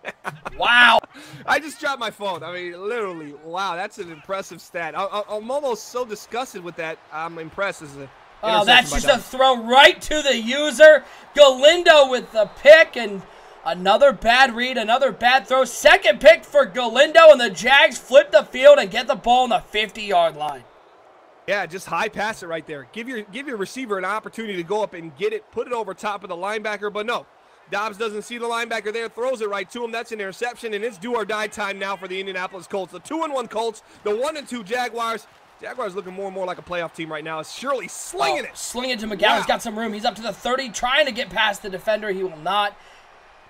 Wow. I just dropped my phone. I mean, literally, wow, that's an impressive stat. I'm almost so disgusted with that. I'm impressed. Oh, that's just a throw right to the user. Galindo with the pick, and another bad read, another bad throw. Second pick for Galindo, and the Jags flip the field and get the ball on the 50-yard line. Yeah, just high pass it right there. Give your receiver an opportunity to go up and get it, put it over top of the linebacker, but no. Dobbs doesn't see the linebacker there, throws it right to him. That's an interception, and it's do or die time now for the Indianapolis Colts. The 2-1 Colts, the 1-2 Jaguars. Jaguars looking more and more like a playoff team right now. It's Shirley slinging it. Slinging it to McGowan. Wow. He's got some room. He's up to the 30, trying to get past the defender. He will not.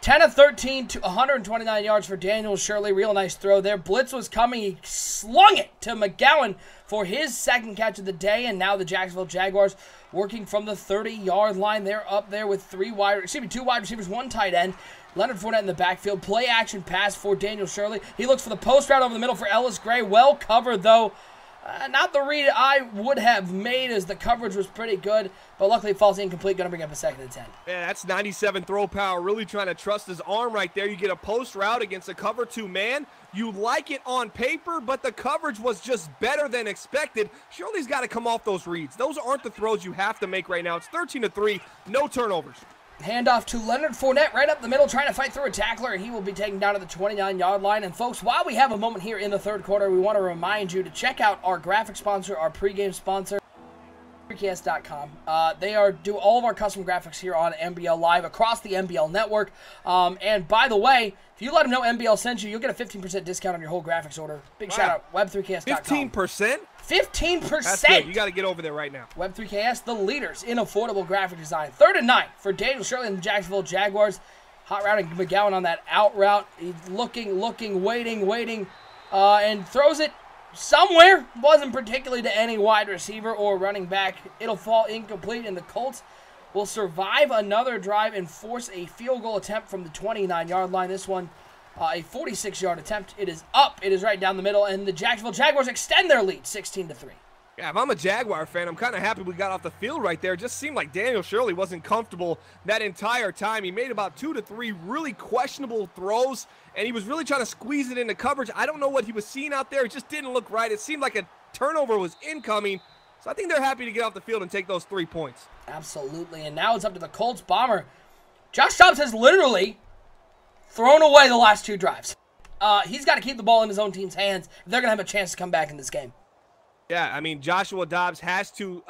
10 of 13 to 129 yards for Daniel Shirley. Real nice throw there. Blitz was coming. He slung it to McGowan for his second catch of the day. And now the Jacksonville Jaguars working from the 30-yard line. They're up there with 2 wide receivers, 1 tight end. Leonard Fournette in the backfield. Play action pass for Daniel Shirley. He looks for the post route over the middle for Ellis Gray. Well covered, though. Not the read I would have made, as the coverage was pretty good, but luckily it falls incomplete. Going to bring up a 2nd and 10. Yeah, that's 97 throw power. Really trying to trust his arm right there. You get a post route against a cover 2 man. You like it on paper, but the coverage was just better than expected. Shirley's got to come off those reads. Those aren't the throws you have to make right now. It's 13-3, no turnovers. Handoff to Leonard Fournette right up the middle, trying to fight through a tackler, and he will be taken down to the 29-yard line. And folks, while we have a moment here in the third quarter, we want to remind you to check out our graphic sponsor, our pregame sponsor, Periscope.com. They do all of our custom graphics here on NBL Live across the NBL network. And by the way, if you let them know NBL sent you, you'll get a 15% discount on your whole graphics order. Big shout out, Web3KS.com. 15%? 15%. That's good. You got to get over there right now. Web3KS, the leaders in affordable graphic design. 3rd and 9 for Daniel Shirley and the Jacksonville Jaguars. Hot routing McGowan on that out route. He's looking, waiting, and throws it somewhere. Wasn't particularly to any wide receiver or running back. It'll fall incomplete, and the Colts will survive another drive and force a field goal attempt from the 29-yard line. This one, a 46-yard attempt. It is up. It is right down the middle, and the Jacksonville Jaguars extend their lead 16-3. Yeah, if I'm a Jaguar fan, I'm kind of happy we got off the field right there. It just seemed like Daniel Shirley wasn't comfortable that entire time. He made about 2 to 3 really questionable throws, and he was really trying to squeeze it into coverage. I don't know what he was seeing out there. It just didn't look right. It seemed like a turnover was incoming. So I think they're happy to get off the field and take those 3 points. Absolutely, and now it's up to the Colts bomber. Josh Dobbs has literally thrown away the last 2 drives. He's got to keep the ball in his own team's hands if they're going to have a chance to come back in this game. Yeah, I mean, Joshua Dobbs has to,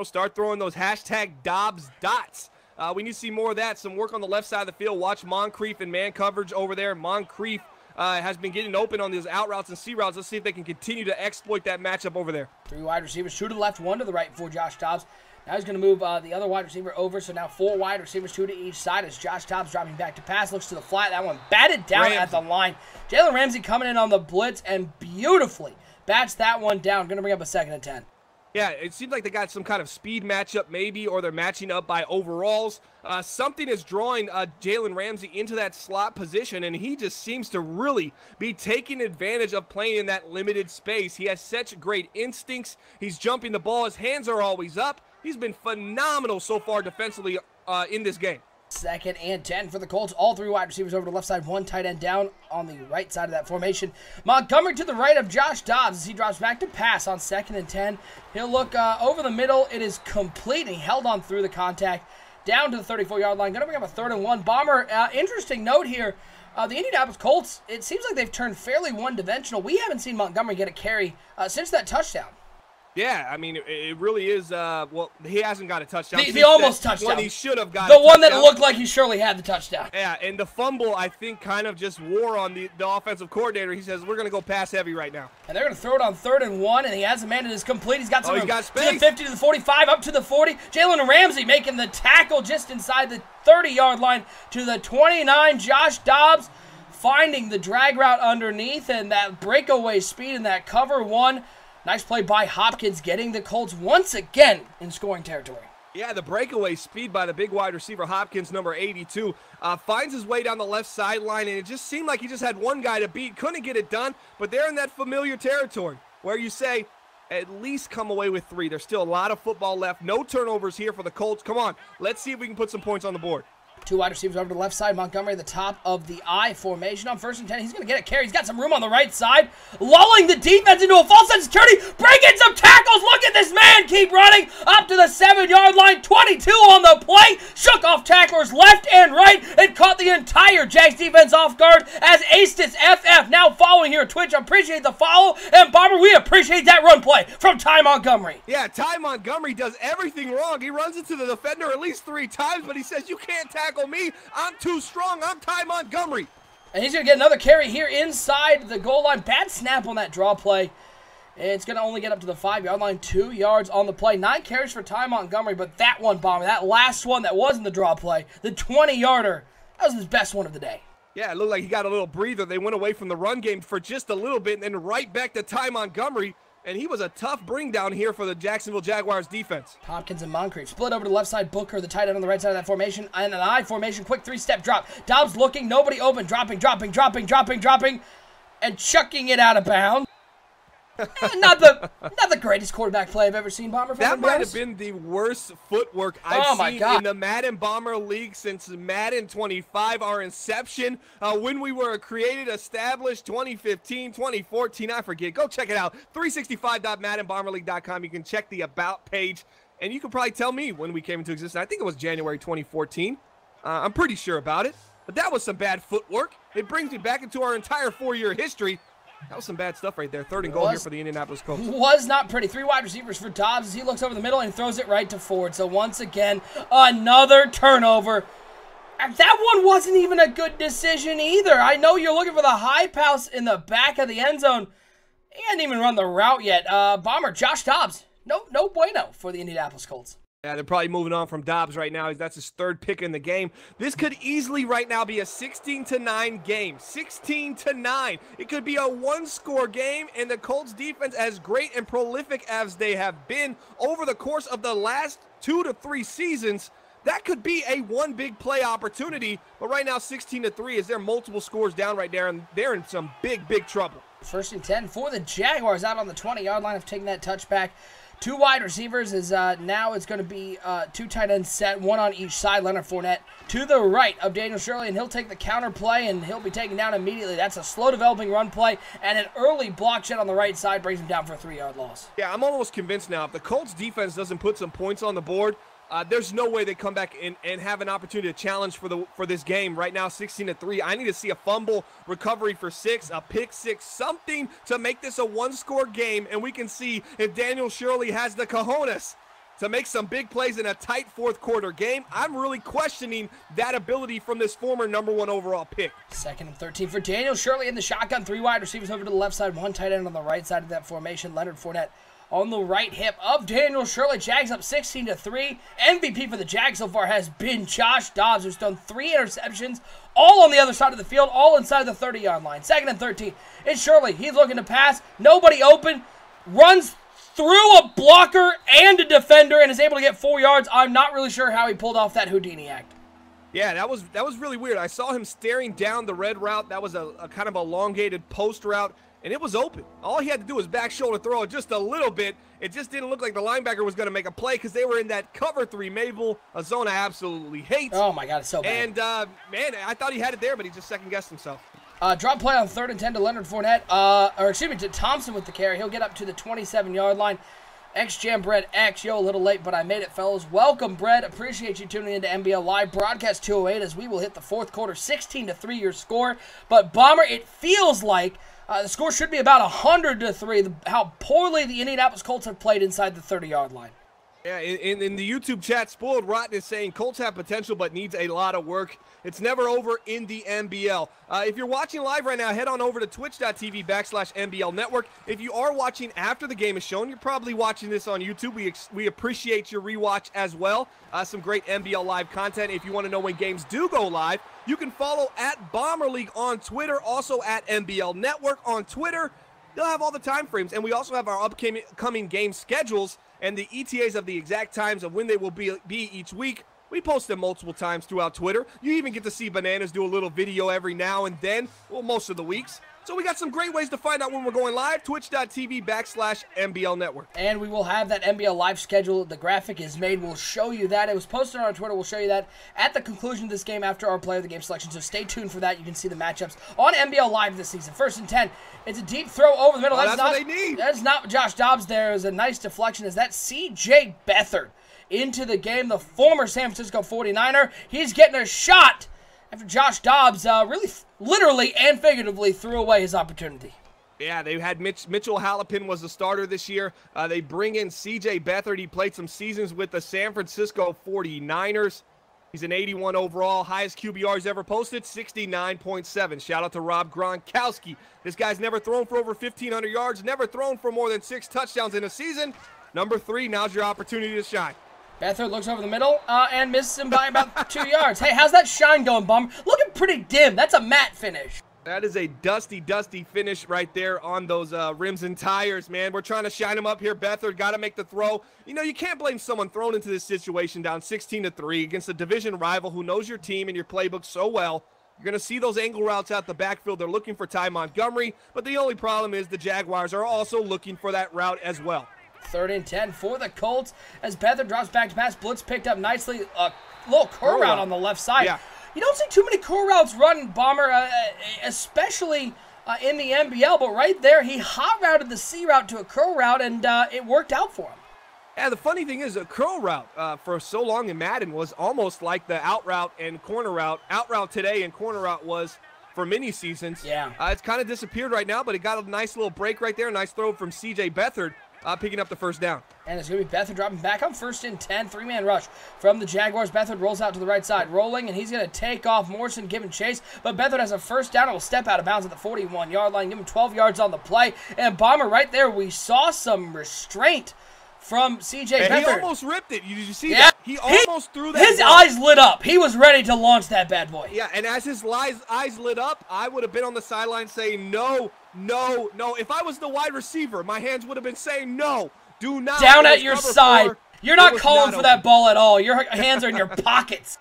start throwing those hashtag Dobbs dots. We need to see more of that. Some work on the left side of the field. Watch Moncrief and man coverage over there. Moncrief has been getting open on these out routes and C routes. Let's see if they can continue to exploit that matchup over there. 3 wide receivers, 2 to the left, 1 to the right for Josh Dobbs. Now he's going to move the other wide receiver over, so now 4 wide receivers, 2 to each side as Josh Dobbs dropping back to pass. Looks to the flat. That one batted down at the line. Jalen Ramsey coming in on the blitz and beautifully bats that one down. Going to bring up a 2nd and 10. Yeah, it seems like they got some kind of speed matchup maybe, or they're matching up by overalls. Something is drawing Jalen Ramsey into that slot position, and he just seems to really be taking advantage of playing in that limited space. He has such great instincts. He's jumping the ball. His hands are always up. He's been phenomenal so far defensively in this game. 2nd and 10 for the Colts. All 3 wide receivers over the left side, 1 tight end down on the right side of that formation. Montgomery to the right of Josh Dobbs as he drops back to pass on 2nd and 10. He'll look over the middle. It is complete. He held on through the contact down to the 34-yard line. Going to bring up a 3rd and 1. Bomber, interesting note here. The Indianapolis Colts, it seems like they've turned fairly one-dimensional. We haven't seen Montgomery get a carry since that touchdown. Yeah, I mean, it really is, well, he hasn't got a touchdown. The almost touchdown. When he should have got the a one touchdown. that looked like he surely had the touchdown. Yeah, and the fumble, I think, kind of just wore on the offensive coordinator. He says, we're going to go pass heavy right now. And they're going to throw it on 3rd and 1, and he has a man that is complete. He's got some he's got to the space. 50, to the 45, up to the 40. Jalen Ramsey making the tackle just inside the 30-yard line to the 29. Josh Dobbs finding the drag route underneath, and that breakaway speed and that cover one. Nice play by Hopkins, getting the Colts once again in scoring territory. Yeah, the breakaway speed by the big wide receiver, Hopkins, number 82, finds his way down the left sideline, and it just seemed like he just had one guy to beat. Couldn't get it done, but they're in that familiar territory where you say, at least come away with 3. There's still a lot of football left. No turnovers here for the Colts. Come on, let's see if we can put some points on the board. 2 wide receivers over to the left side. Montgomery at the top of the I formation on 1st and 10. He's going to get a carry. He's got some room on the right side. Lulling the defense into a false sense of security. Breaking some tackles. Look at this man keep running up to the 7-yard line. 22 on the play. Shook off tacklers left and right and caught the entire Jags defense off guard as Astis FF now following here at Twitch. Appreciate the follow. And Bomber, we appreciate that run play from Ty Montgomery. Yeah, Ty Montgomery does everything wrong. He runs into the defender at least 3 times, but he says, you can't tackle me. I'm too strong. I'm Ty Montgomery. And he's going to get another carry here inside the goal line. Bad snap on that draw play. It's going to only get up to the 5-yard line. 2 yards on the play. 9 carries for Ty Montgomery, but that one, Bomber, that last one that was in the draw play, the 20-yarder, that was his best one of the day. Yeah, it looked like he got a little breather. They went away from the run game for just a little bit, and then right back to Ty Montgomery. And he was a tough bring down here for the Jacksonville Jaguars defense. Hopkins and Moncrief split over to the left side. Booker, the tight end on the right side of that formation. And an I formation. Quick 3-step drop. Dobbs looking. Nobody open. Dropping. And chucking it out of bounds. Not the greatest quarterback play I've ever seen, Bomber. That might have been the worst footwork I've seen in the Madden Bomber League since Madden 25, our inception, when we were created, established, 2015, 2014, I forget. Go check it out, 365.maddenbomberleague.com. You can check the About page, and you can probably tell me when we came into existence. I think it was January 2014. I'm pretty sure about it, but that was some bad footwork. It brings me back into our entire 4-year history. That was some bad stuff right there. 3rd and goal here for the Indianapolis Colts. Was not pretty. 3 wide receivers for Dobbs as he looks over the middle and throws it right to Ford. So once again, another turnover. That one wasn't even a good decision either. I know you're looking for the high pass in the back of the end zone. He hadn't even run the route yet. Bomber, Josh Dobbs. No bueno for the Indianapolis Colts. Yeah, they're probably moving on from Dobbs right now. That's his 3rd pick in the game. This could easily right now be a 16-9 game. 16-9. It could be a 1-score game, and the Colts defense, as great and prolific as they have been over the course of the last 2 to 3 seasons, that could be a 1 big play opportunity. But right now, 16-3, is there multiple scores down right there, and they're in some big trouble. 1st and 10 for the Jaguars out on the 20-yard line of taking that touchback. 2 wide receivers is now it's going to be 2 tight ends set, 1 on each side. Leonard Fournette to the right of Daniel Shirley, and he'll take the counter play, and he'll be taken down immediately. That's a slow developing run play, and an early block shed on the right side brings him down for a 3-yard loss. Yeah, I'm almost convinced now if the Colts defense doesn't put some points on the board, there's no way they come back and have an opportunity to challenge for this game. Right now, 16-3. I need to see a fumble recovery for 6, a pick 6, something to make this a 1-score game, and we can see if Daniel Shirley has the cojones to make some big plays in a tight 4th quarter game. I'm really questioning that ability from this former #1 overall pick. 2nd and 13 for Daniel Shirley in the shotgun. 3 wide receivers over to the left side, 1 tight end on the right side of that formation. Leonard Fournette on the right hip of Daniel Shirley. Jags up 16-3. MVP for the Jags so far has been Josh Dobbs, who's thrown 3 interceptions, all on the other side of the field, all inside the 30-yard line. 2nd and 13. It's Shirley. He's looking to pass. Nobody open. Runs through a blocker and a defender and is able to get 4 yards. I'm not really sure how he pulled off that Houdini act. Yeah, that was really weird. I saw him staring down the red route. That was a kind of elongated post route, and it was open. All he had to do was back shoulder throw it just a little bit. It just didn't look like the linebacker was going to make a play because they were in that cover 3 Mabel, a zone I absolutely hate. Oh, my God, it's so bad. And, man, I thought he had it there, but he just second-guessed himself. Drop play on 3rd and 10 to Leonard Fournette, to Thompson with the carry. He'll get up to the 27-yard line. XJam Bread X, yo, a little late, but I made it, fellas. Welcome, Bread. Appreciate you tuning into NBL Live Broadcast 208 as we will hit the fourth quarter, 16-3 your score. But Bomber, it feels like the score should be about 100-3. How poorly the Indianapolis Colts have played inside the 30-yard line. Yeah, in the YouTube chat, Spoiled Rotten is saying Colts have potential but needs a lot of work. It's never over in the NBL. If you're watching live right now, head on over to twitch.tv/NBL Network. If you are watching after the game is shown, you're probably watching this on YouTube. We appreciate your rewatch as well. Some great NBL Live content. If you want to know when games do go live, you can follow at Bomber League on Twitter, also at NBL Network on Twitter. You'll have all the time frames, and we also have our upcoming game schedules and the ETAs of the exact times of when they will be each week. We post them multiple times throughout Twitter. You even get to see Bananas do a little video every now and then, well, most of the weeks. So we got some great ways to find out when we're going live, twitch.tv/NBL Network. And we will have that NBL Live schedule. The graphic is made. We'll show you that. It was posted on our Twitter. We'll show you that at the conclusion of this game after our player of the game selection. So stay tuned for that. You can see the matchups on NBL Live this season. 1st and 10. It's a deep throw over the middle. That's what they need. That's not Josh Dobbs there. It was a nice deflection. Is that CJ Beathard into the game, the former San Francisco 49er. He's getting a shot after Josh Dobbs really, literally and figuratively threw away his opportunity. Yeah, they had Mitchell Halpin was the starter this year. They bring in CJ Beathard. He played some seasons with the San Francisco 49ers. He's an 81 overall, highest QBR he's ever posted, 69.7. Shout out to Rob Gronkowski. This guy's never thrown for over 1,500 yards, never thrown for more than 6 touchdowns in a season. Number 3, now's your opportunity to shine. Beathard looks over the middle and misses him by about 2 yards. Hey, how's that shine going, Bomber? Looking pretty dim. That's a matte finish. That is a dusty finish right there on those rims and tires, man. We're trying to shine them up here. Beathard got to make the throw. You know, you can't blame someone thrown into this situation down 16-3 against a division rival who knows your team and your playbook so well. You're going to see those angle routes out the backfield. They're looking for Ty Montgomery, but the only problem is the Jaguars are also looking for that route as well. 3rd and 10 for the Colts as Beathard drops back to pass. Blitz picked up nicely. A little curl route on the left side. Yeah. You don't see too many curl routes run, Bomber, especially in the NBL, but right there he hot routed the C route to a curl route, and it worked out for him. Yeah, the funny thing is a curl route for so long in Madden was almost like the out route and corner route. Out route today and corner route was for many seasons. Yeah. It's kind of disappeared right now, but it got a nice little break right there. A nice throw from CJ Beathard. Picking up the first down. And it's going to be Beathard dropping back on 1st and 10. 3-man rush from the Jaguars. Beathard rolls out to the right side, rolling, and he's going to take off. Morrison giving chase, but Beathard has a first down. It will step out of bounds at the 41-yard line. Give him 12 yards on the play. And Bomber right there, we saw some restraint from CJ Beathard. He almost ripped it. Did you see that? He almost threw that. His eyes lit up. He was ready to launch that bad boy. Yeah, and as his eyes lit up, I would have been on the sideline saying, no, no, no. If I was the wide receiver, my hands would have been saying, no, do not. Down at your side. You're not calling for that ball at all. Your hands are in your pockets.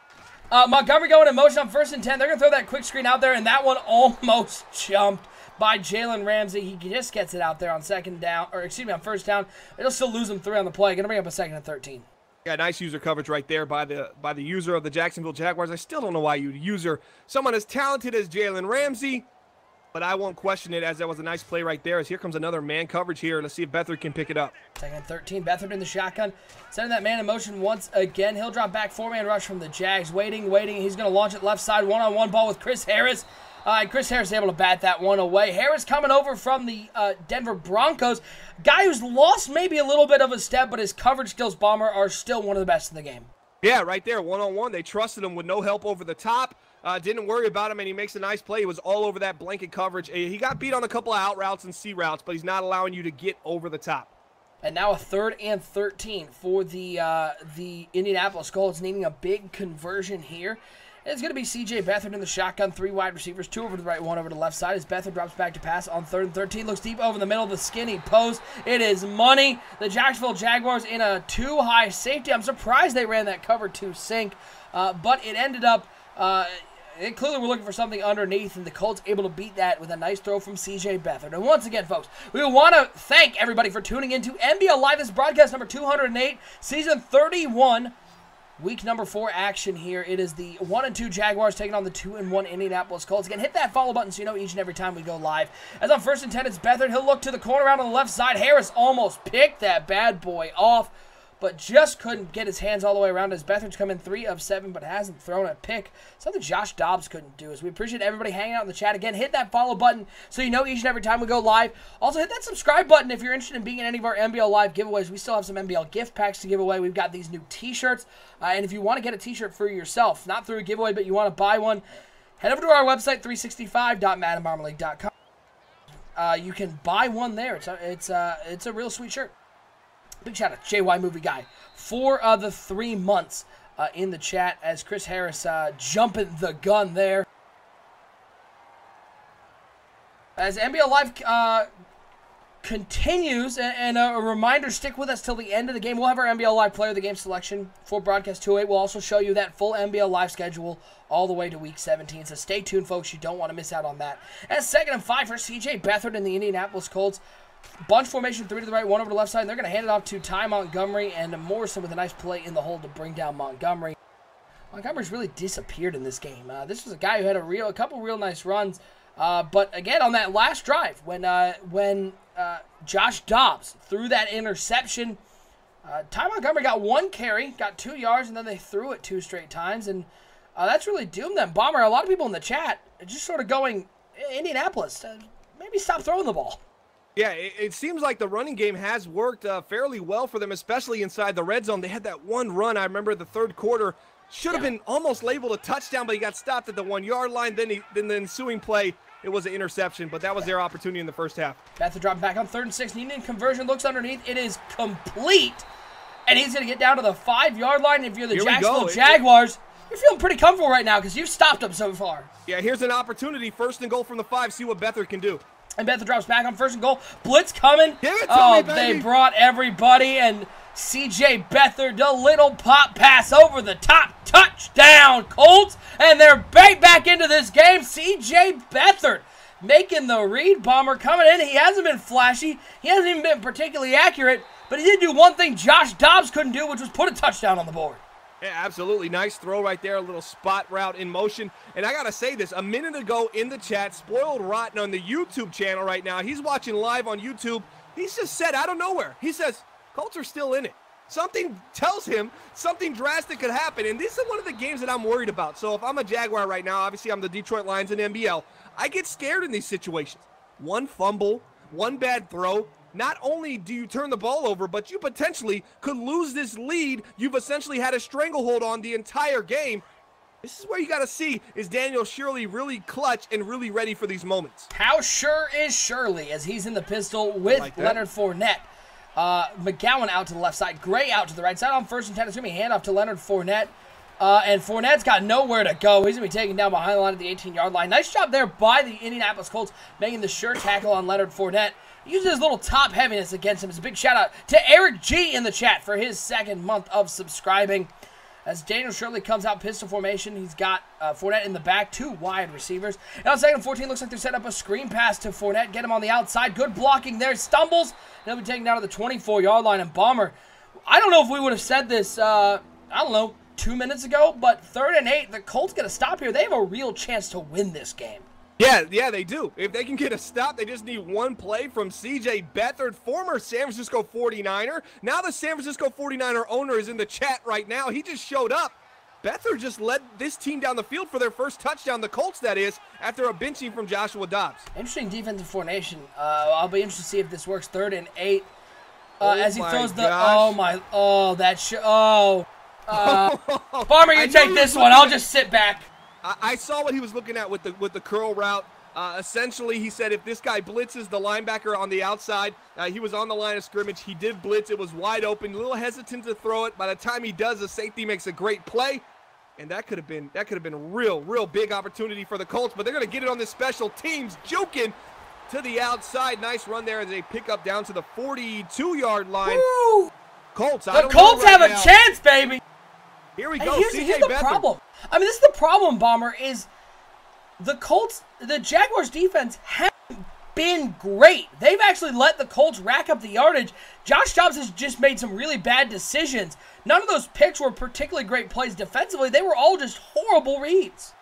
Montgomery going in motion on 1st and 10. They're going to throw that quick screen out there, and that one almost jumped by Jalen Ramsey. He just gets it out there on 2nd down, or excuse me, on 1st down. They'll still lose him 3 on the play. Going to bring up a 2nd and 13. Yeah, nice user coverage right there by the user of the Jacksonville Jaguars. I still don't know why you'd user someone as talented as Jalen Ramsey, but I won't question it as that was a nice play right there. As here comes another man coverage here. Let's see if Beathard can pick it up. 2nd and 13. Beathard in the shotgun. Sending that man in motion once again. He'll drop back. 4-man rush from the Jags. Waiting. He's going to launch it left side. One-on-one ball with Chris Harris. And Chris Harris is able to bat that one away. Harris coming over from the Denver Broncos. Guy who's lost maybe a little bit of a step, but his coverage skills, Bomber, are still one of the best in the game. Yeah, right there, one-on-one. They trusted him with no help over the top. Didn't worry about him, and he makes a nice play. He was all over that blanket coverage. He got beat on a couple of out routes and C routes, but he's not allowing you to get over the top. And now a 3rd and 13 for the Indianapolis Colts, needing a big conversion here. It's going to be CJ Beathard in the shotgun. 3 wide receivers, 2 over to the right, 1 over to the left side. As Beathard drops back to pass on 3rd and 13. Looks deep over the middle of the skinny post. It is money. The Jacksonville Jaguars in a 2-high safety. I'm surprised they ran that cover 2 sink. But it ended up, they clearly were looking for something underneath, and the Colts able to beat that with a nice throw from CJ Beathard. And once again, folks, we want to thank everybody for tuning in to NBL Live. This broadcast number 208, season 31. Week number 4 action here. It is the 1-2 Jaguars taking on the 2-1 Indianapolis Colts. Again, hit that follow button so you know each and every time we go live. As on 1st and 10, it's Beathard. He'll look to the corner out on the left side. Harris almost picked that bad boy off, but just couldn't get his hands all the way around as Beathard's come in 3 of 7, but hasn't thrown a pick. Something Josh Dobbs couldn't do. As we appreciate everybody hanging out in the chat. Again, hit that follow button so you know each and every time we go live. Also, hit that subscribe button if you're interested in being in any of our NBL Live giveaways. We still have some NBL gift packs to give away. We've got these new t-shirts. And if you want to get a t-shirt for yourself, not through a giveaway, but you want to buy one, head over to our website, 365.maddenmarmalade.com. You can buy one there. It's a real sweet shirt. Big shout out to JY Movie Guy for the 3 months in the chat as Chris Harris jumping the gun there. As NBL Live continues, and a reminder, stick with us till the end of the game. We'll have our NBL Live Player of the Game selection for Broadcast 208. We'll also show you that full NBL Live schedule all the way to Week 17. So stay tuned, folks. You don't want to miss out on that. As 2nd and 5 for CJ Beathard and the Indianapolis Colts. Bunch formation, 3 to the right, 1 over the left side. And they're going to hand it off to Ty Montgomery and Morrison with a nice play in the hole to bring down Montgomery. Montgomery's really disappeared in this game. This was a guy who had a couple real nice runs. But again, on that last drive, when Josh Dobbs threw that interception, Ty Montgomery got 1 carry, got 2 yards, and then they threw it 2 straight times. And that's really doomed them. Bomber, a lot of people in the chat are just sort of going, Indianapolis, maybe stop throwing the ball. Yeah, it seems like the running game has worked fairly well for them, especially inside the red zone. They had that one run, I remember the third quarter, should have been almost labeled a touchdown, but he got stopped at the 1-yard line. Then the ensuing play, it was an interception, but that was their opportunity in the first half. Beathard drop back on 3rd and 6. Needing conversion, looks underneath. It is complete, and he's going to get down to the 5-yard line. If you're the Jacksonville Jaguars, you're feeling pretty comfortable right now because you've stopped them so far. Yeah, here's an opportunity. 1st and goal from the 5. See what Beathard can do. And Beathard drops back on 1st and goal. Blitz coming. They brought everybody. And CJ Beathard, the little pop pass over the top. Touchdown, Colts. And they're back into this game. CJ Beathard making the read. Bomber coming in. He hasn't been flashy. He hasn't even been particularly accurate. But he did do one thing Josh Dobbs couldn't do, which was put a touchdown on the board. Yeah, absolutely. Nice throw right there. A little spot route in motion. And I got to say this. A minute ago in the chat, Spoiled Rotten on the YouTube channel right now. He's watching live on YouTube. He's just said out of nowhere. He says, Colts are still in it. Something tells him something drastic could happen. And this is one of the games that I'm worried about. So if I'm a Jaguar right now, obviously I'm the Detroit Lions in NBL, I get scared in these situations. One fumble, one bad throw. Not only do you turn the ball over, but you potentially could lose this lead you've essentially had a stranglehold on the entire game. This is where you got to see, is Daniel Shirley really clutch and really ready for these moments? How sure is Shirley as he's in the pistol with Leonard Fournette? McGowan out to the left side, Gray out to the right side. On 1st and 10, it's going to be handoff to Leonard Fournette. And Fournette's got nowhere to go. He's going to be taken down behind the line at the 18-yard line. Nice job there by the Indianapolis Colts, making the sure tackle on Leonard Fournette. He uses his little top heaviness against him. It's a big shout out to Eric G in the chat for his 2nd month of subscribing. As Daniel Shirley comes out pistol formation, he's got Fournette in the back, 2 wide receivers. And on 2nd and 14, looks like they're setting up a screen pass to Fournette. Get him on the outside. Good blocking there. Stumbles. And he'll be taken down to the 24-yard line. And Bomber, I don't know if we would have said this, I don't know, 2 minutes ago, but 3rd and 8, the Colts get a stop here. They have a real chance to win this game. Yeah, they do. If they can get a stop, they just need one play from CJ Beathard, former San Francisco 49er. Now the San Francisco 49er owner is in the chat right now. He just showed up. Beathard just led this team down the field for their first touchdown, the Colts that is, after a benching from Joshua Dobbs. Interesting defensive formation. I'll be interested to see if this works. 3rd and 8. As he throws the, Bomber, you take this one. I'll just sit back. I saw what he was looking at with the curl route. Essentially, he said if this guy blitzes the linebacker on the outside, he was on the line of scrimmage. He did blitz. It was wide open, a little hesitant to throw it. By the time he does, the safety makes a great play, and that could have been a real big opportunity for the Colts. But they're going to get it on this special teams, joking to the outside. Nice run there as they pick up down to the 42-yard line. Woo! Colts. The Colts have a chance, baby. Here we go. Here's the problem. I mean, this is the problem, Bomber, is the Colts, the Jaguars defense been great. They've actually let the Colts rack up the yardage. Josh Dobbs has just made some really bad decisions. None of those picks were particularly great plays defensively. They were all just horrible reads.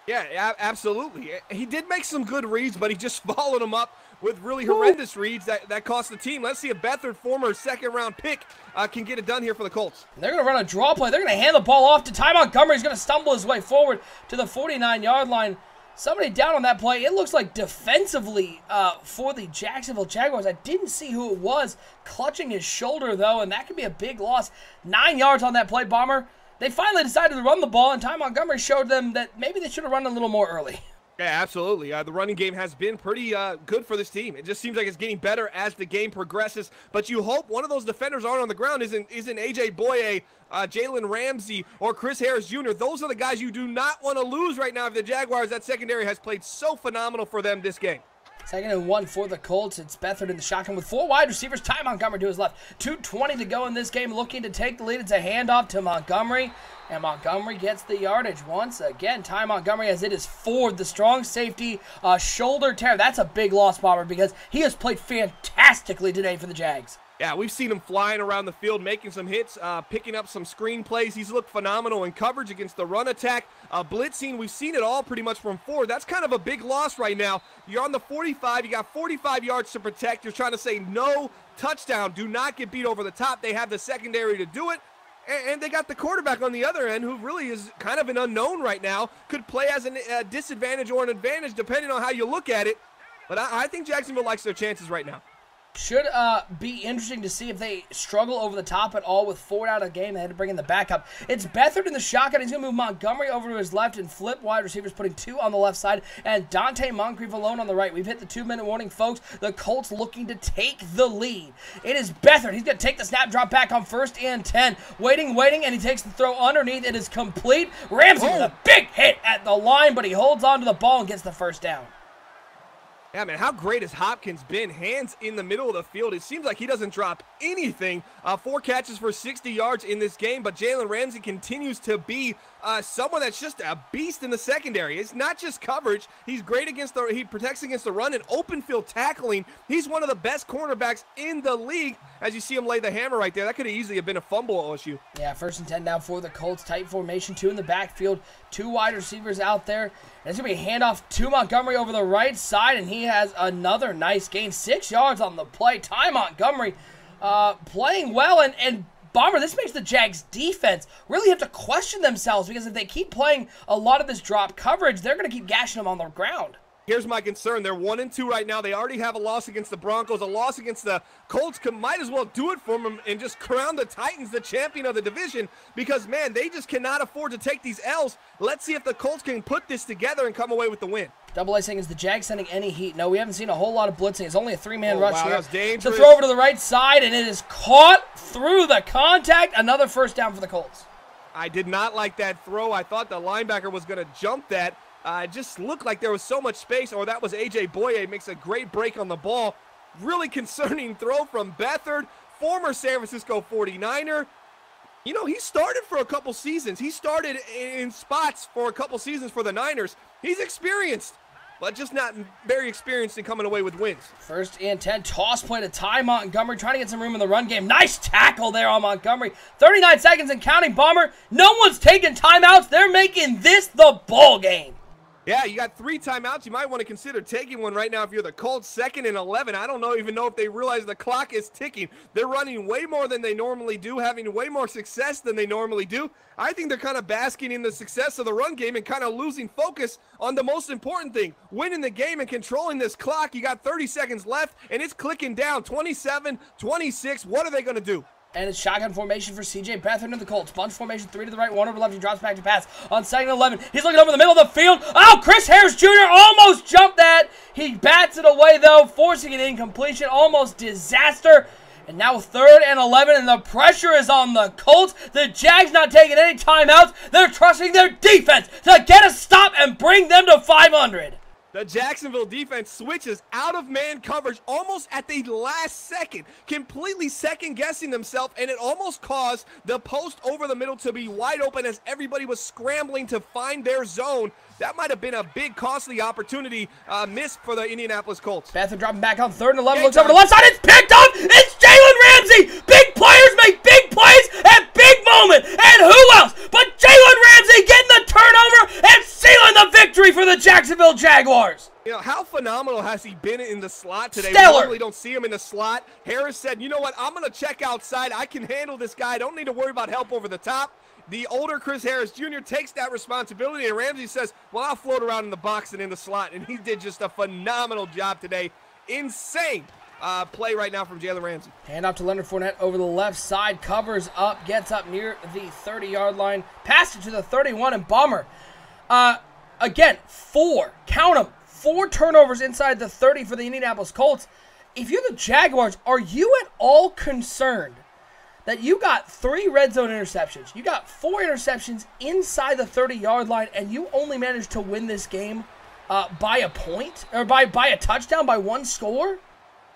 Yeah, absolutely. He did make some good reads, but he just followed them up with really horrendous reads that cost the team. Let's see if Beathard, former second-round pick, can get it done here for the Colts. They're going to run a draw play. They're going to hand the ball off to Ty Montgomery. He's going to stumble his way forward to the 49-yard line. Somebody down on that play. It looks like defensively for the Jacksonville Jaguars. I didn't see who it was clutching his shoulder, though, and that could be a big loss. 9 yards on that play, Bomber. They finally decided to run the ball, and Ty Montgomery showed them that maybe they should have run a little more early. Yeah, absolutely. The running game has been pretty good for this team. It just seems like it's getting better as the game progresses. But you hope one of those defenders aren't on the ground isn't A.J. Boye, Jalen Ramsey, or Chris Harris Jr. Those are the guys you do not want to lose right now if the Jaguars. That secondary has played so phenomenal for them this game. 2nd and 1 for the Colts. It's Beathard in the shotgun with 4 wide receivers. Ty Montgomery to his left. 2:20 to go in this game. Looking to take the lead. It's a handoff to Montgomery. And Montgomery gets the yardage once again. Ty Montgomery, as it is Ford, the strong safety, shoulder tear. That's a big loss, Bomber, because he has played fantastically today for the Jags. Yeah, we've seen him flying around the field, making some hits, picking up some screen plays. He's looked phenomenal in coverage against the run attack. Blitzing, we've seen it all pretty much from Ford. That's kind of a big loss right now. You're on the 45. You got 45 yards to protect. You're trying to say no touchdown. Do not get beat over the top. They have the secondary to do it. And they got the quarterback on the other end who really is kind of an unknown right now. Could play as a disadvantage or an advantage depending on how you look at it. But I think Jacksonville likes their chances right now. Should be interesting to see if they struggle over the top at all with Ford out of the game. They had to bring in the backup. It's Beathard in the shotgun. He's going to move Montgomery over to his left and flip wide receivers, putting 2 on the left side, and Dante Moncrief alone on the right. We've hit the 2-minute warning, folks. The Colts looking to take the lead. It is Beathard. He's going to take the snap, drop back on 1st and 10. Waiting, and he takes the throw underneath. It is complete. Ramsey with a big hit at the line, but he holds on to the ball and gets the first down. Yeah, man, how great has Hopkins been? Hands in the middle of the field. It seems like he doesn't drop anything. 4 catches for 60 yards in this game, but Jalen Ramsey continues to be someone that's just a beast in the secondary. It's not just coverage. He's great he protects against the run and open field tackling. He's one of the best cornerbacks in the league. As you see him lay the hammer right there, that could have easily have been a fumble at OSU. Yeah, 1st and 10 now for the Colts. Tight formation, 2 in the backfield, 2 wide receivers out there. And it's going to be a handoff to Montgomery over the right side, and he has another nice gain. 6 yards on the play. Ty Montgomery playing well, and Bomber, this makes the Jags defense really have to question themselves, because if they keep playing a lot of this drop coverage, they're going to keep gashing them on the ground. Here's my concern. They're 1-2 right now. They already have a loss against the Broncos, a loss against the Colts. Might as well do it for them and just crown the Titans the champion of the division, because, man, they just cannot afford to take these L's. Let's see if the Colts can put this together and come away with the win. Double A saying, is the Jags sending any heat? No, we haven't seen a whole lot of blitzing. It's only a 3-man rush wow, here. That was dangerous. To throw over to the right side, and it is caught through the contact. Another first down for the Colts. I did not like that throw. I thought the linebacker was going to jump that. It just looked like there was so much space, or that was A.J. Boye. Makes a great break on the ball. Really concerning throw from Beathard, former San Francisco 49er. You know, he started for a couple seasons. He started in spots for a couple seasons for the Niners. He's experienced, but just not very experienced in coming away with wins. 1st and 10, toss play to Ty Montgomery, trying to get some room in the run game. Nice tackle there on Montgomery. 39 seconds and counting, Bomber. No one's taking timeouts. They're making this the ball game. Yeah, you got 3 timeouts. You might want to consider taking one right now if you're the Colts. 2nd and 11. I don't even know if they realize the clock is ticking. They're running way more than they normally do, having way more success than they normally do. I think they're kind of basking in the success of the run game and kind of losing focus on the most important thing, winning the game and controlling this clock. You got 30 seconds left, and it's clicking down. 27, 26. What are they going to do? And it's shotgun formation for C.J. Beathard and the Colts. Bunch formation, 3 to the right, 1 over left. He drops back to pass on 2nd and 11. He's looking over the middle of the field. Oh, Chris Harris Jr. almost jumped that. He bats it away, though, forcing an incompletion. Almost disaster. And now 3rd and 11, and the pressure is on the Colts. The Jags not taking any timeouts. They're trusting their defense to get a stop and bring them to 500. The Jacksonville defense switches out of man coverage almost at the last second, completely second-guessing themselves, and it almost caused the post over the middle to be wide open as everybody was scrambling to find their zone. That might have been a big, costly opportunity missed for the Indianapolis Colts. Bethan dropping back on 3rd and 11, looks over the left side, it's picked up! It's Jalen Ramsey! Big players make big plays at big moment! And who else but Jalen Ramsey getting the turnover and sealing the victory for the Jacksonville Jaguars? You know, how phenomenal has he been in the slot today? Stellar. We normally don't see him in the slot. Harris said, you know what, I'm going to check outside. I can handle this guy. I don't need to worry about help over the top. The older Chris Harris Jr. takes that responsibility, and Ramsey says, well, I'll float around in the box and in the slot, and he did just a phenomenal job today. Insane play right now from Jalen Ramsey. Hand off to Leonard Fournette over the left side, covers up, gets up near the 30-yard line, passed it to the 31, and Bomber. Again, count them, 4 turnovers inside the 30 for the Indianapolis Colts. If you're the Jaguars, are you at all concerned that you got 3 red zone interceptions, you got 4 interceptions inside the 30-yard line, and you only managed to win this game by a point, or by a touchdown, by 1 score?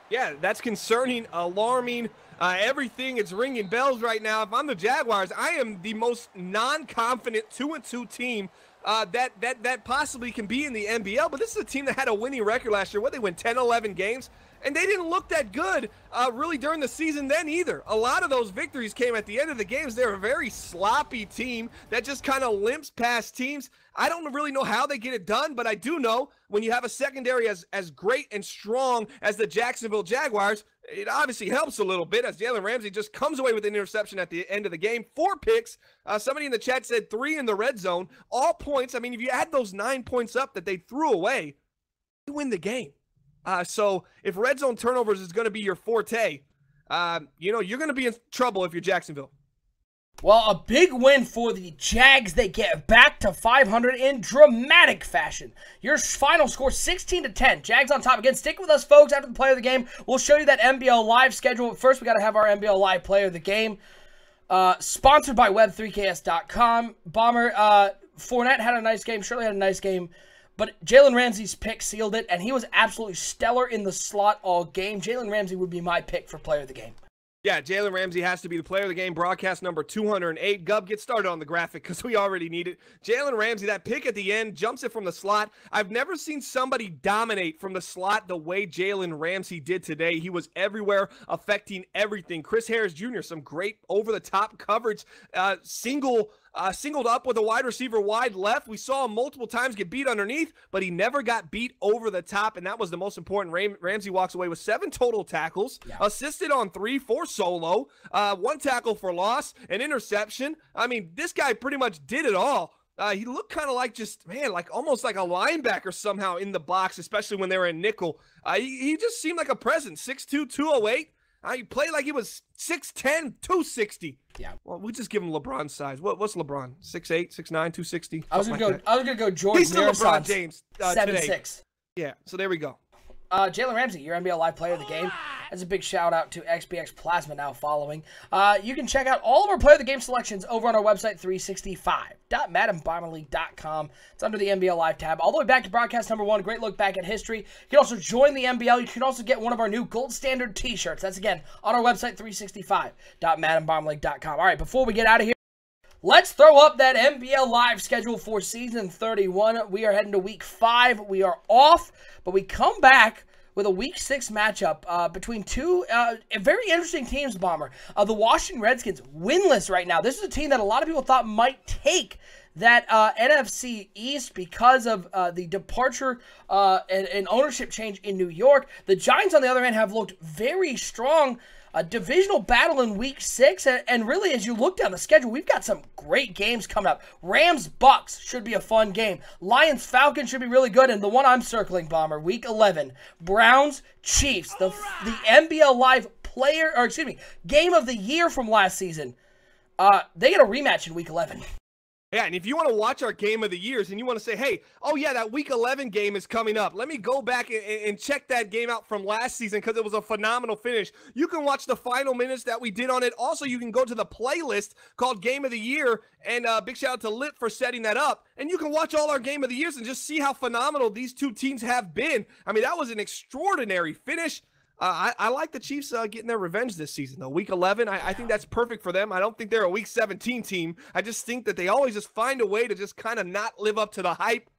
Yeah, that's concerning, alarming. Everything is ringing bells right now. If I'm the Jaguars, I am the most non-confident 2-2 team that possibly can be in the NBL. But this is a team that had a winning record last year. What, they win 10, 11 games? And they didn't look that good really during the season then either. A lot of those victories came at the end of the games. They're a very sloppy team that just kind of limps past teams. I don't really know how they get it done, but I do know when you have a secondary as great and strong as the Jacksonville Jaguars, it obviously helps a little bit as Jalen Ramsey just comes away with an interception at the end of the game. 4 picks. Somebody in the chat said 3 in the red zone. All points. I mean, if you add those 9 points up that they threw away, you win the game. So if red zone turnovers is going to be your forte, you know, you're going to be in trouble if you're Jacksonville. Well, a big win for the Jags. They get back to 500 in dramatic fashion. Your final score, 16-10. Jags on top again. Stick with us, folks. After the play of the game, we'll show you that NBL Live schedule. First, we got to have our NBL Live player of the game. Sponsored by web3ks.com. Bomber, Fournette had a nice game. Shirley had a nice game. But Jalen Ramsey's pick sealed it, and he was absolutely stellar in the slot all game. Jalen Ramsey would be my pick for player of the game. Yeah, Jalen Ramsey has to be the player of the game. Broadcast number 208. Gub, get started on the graphic because we already need it. Jalen Ramsey, that pick at the end, jumps it from the slot. I've never seen somebody dominate from the slot the way Jalen Ramsey did today. He was everywhere, affecting everything. Chris Harris Jr., some great over-the-top coverage. Singled up with a wide receiver wide left. We saw him multiple times get beat underneath, but he never got beat over the top, and that was the most important. Ramsey walks away with 7 total tackles, assisted on 3, 4 solo, 1 tackle for loss, an interception. I mean, this guy pretty much did it all. He looked kind of like just, man, like almost like a linebacker somehow in the box, especially when they were in nickel. He just seemed like a presence, 6'2", 208. He played like he was 6'10", 260. Yeah. Well, we just give him LeBron size. What's LeBron? 6'8", 6'9", 260? I was gonna go Jordan. He's still LeBron James 7'6". Yeah. So there we go. Jalen Ramsey, your NBL Live player of the game. That's a big shout out to XBX Plasma now following. You can check out all of our player of the game selections over on our website, 365.maddenbomberleague.com. It's under the NBL Live tab. All the way back to broadcast number 1. Great look back at history. You can also join the NBL. You can also get one of our new Gold Standard t-shirts. That's, again, on our website, 365.maddenbomberleague.com. All right, before we get out of here, let's throw up that NBL Live schedule for Season 31. We are heading to Week 5. We are off, but we come back with a Week 6 matchup between 2 very interesting teams, Bomber. The Washington Redskins, winless right now. This is a team that a lot of people thought might take that NFC East because of the departure and ownership change in New York. The Giants, on the other hand, have looked very strong. A divisional battle in Week 6, and really, as you look down the schedule, we've got some great games coming up. Rams-Bucks should be a fun game. Lions-Falcons should be really good, and the one I'm circling, Bomber, Week 11, Browns-Chiefs, the NBL Live game of the year from last season. They get a rematch in Week 11. Yeah, and if you want to watch our game of the years and you want to say, hey, oh yeah, that week 11 game is coming up. Let me go back and check that game out from last season because it was a phenomenal finish. You can watch the final minutes that we did on it. Also, you can go to the playlist called Game of the Year, and big shout out to Lip for setting that up. And you can watch all our Game of the Years and just see how phenomenal these two teams have been. I mean, that was an extraordinary finish. I like the Chiefs getting their revenge this season, though. Week 11, I think that's perfect for them. I don't think they're a Week 17 team. I just think that they always just find a way to just kind of not live up to the hype.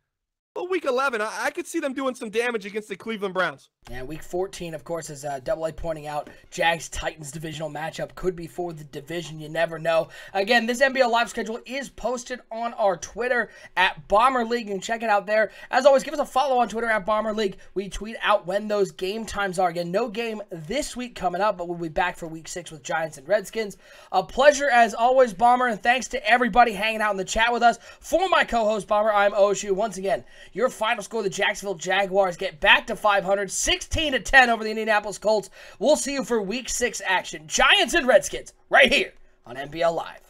But Week 11, I could see them doing some damage against the Cleveland Browns. And Week 14, of course, as Double A pointing out, Jags-Titans divisional matchup could be for the division. You never know. Again, this NBL live schedule is posted on our Twitter at Bomber League. You can check it out there. As always, give us a follow on Twitter at Bomber League. We tweet out when those game times are. Again, no game this week coming up, but we'll be back for Week 6 with Giants and Redskins. A pleasure as always, Bomber, and thanks to everybody hanging out in the chat with us. For my co-host, Bomber, I'm OSU. Once again, your final score, the Jacksonville Jaguars get back to 500, 16-10 over the Indianapolis Colts. We'll see you for Week 6 action. Giants and Redskins right here on NBL Live.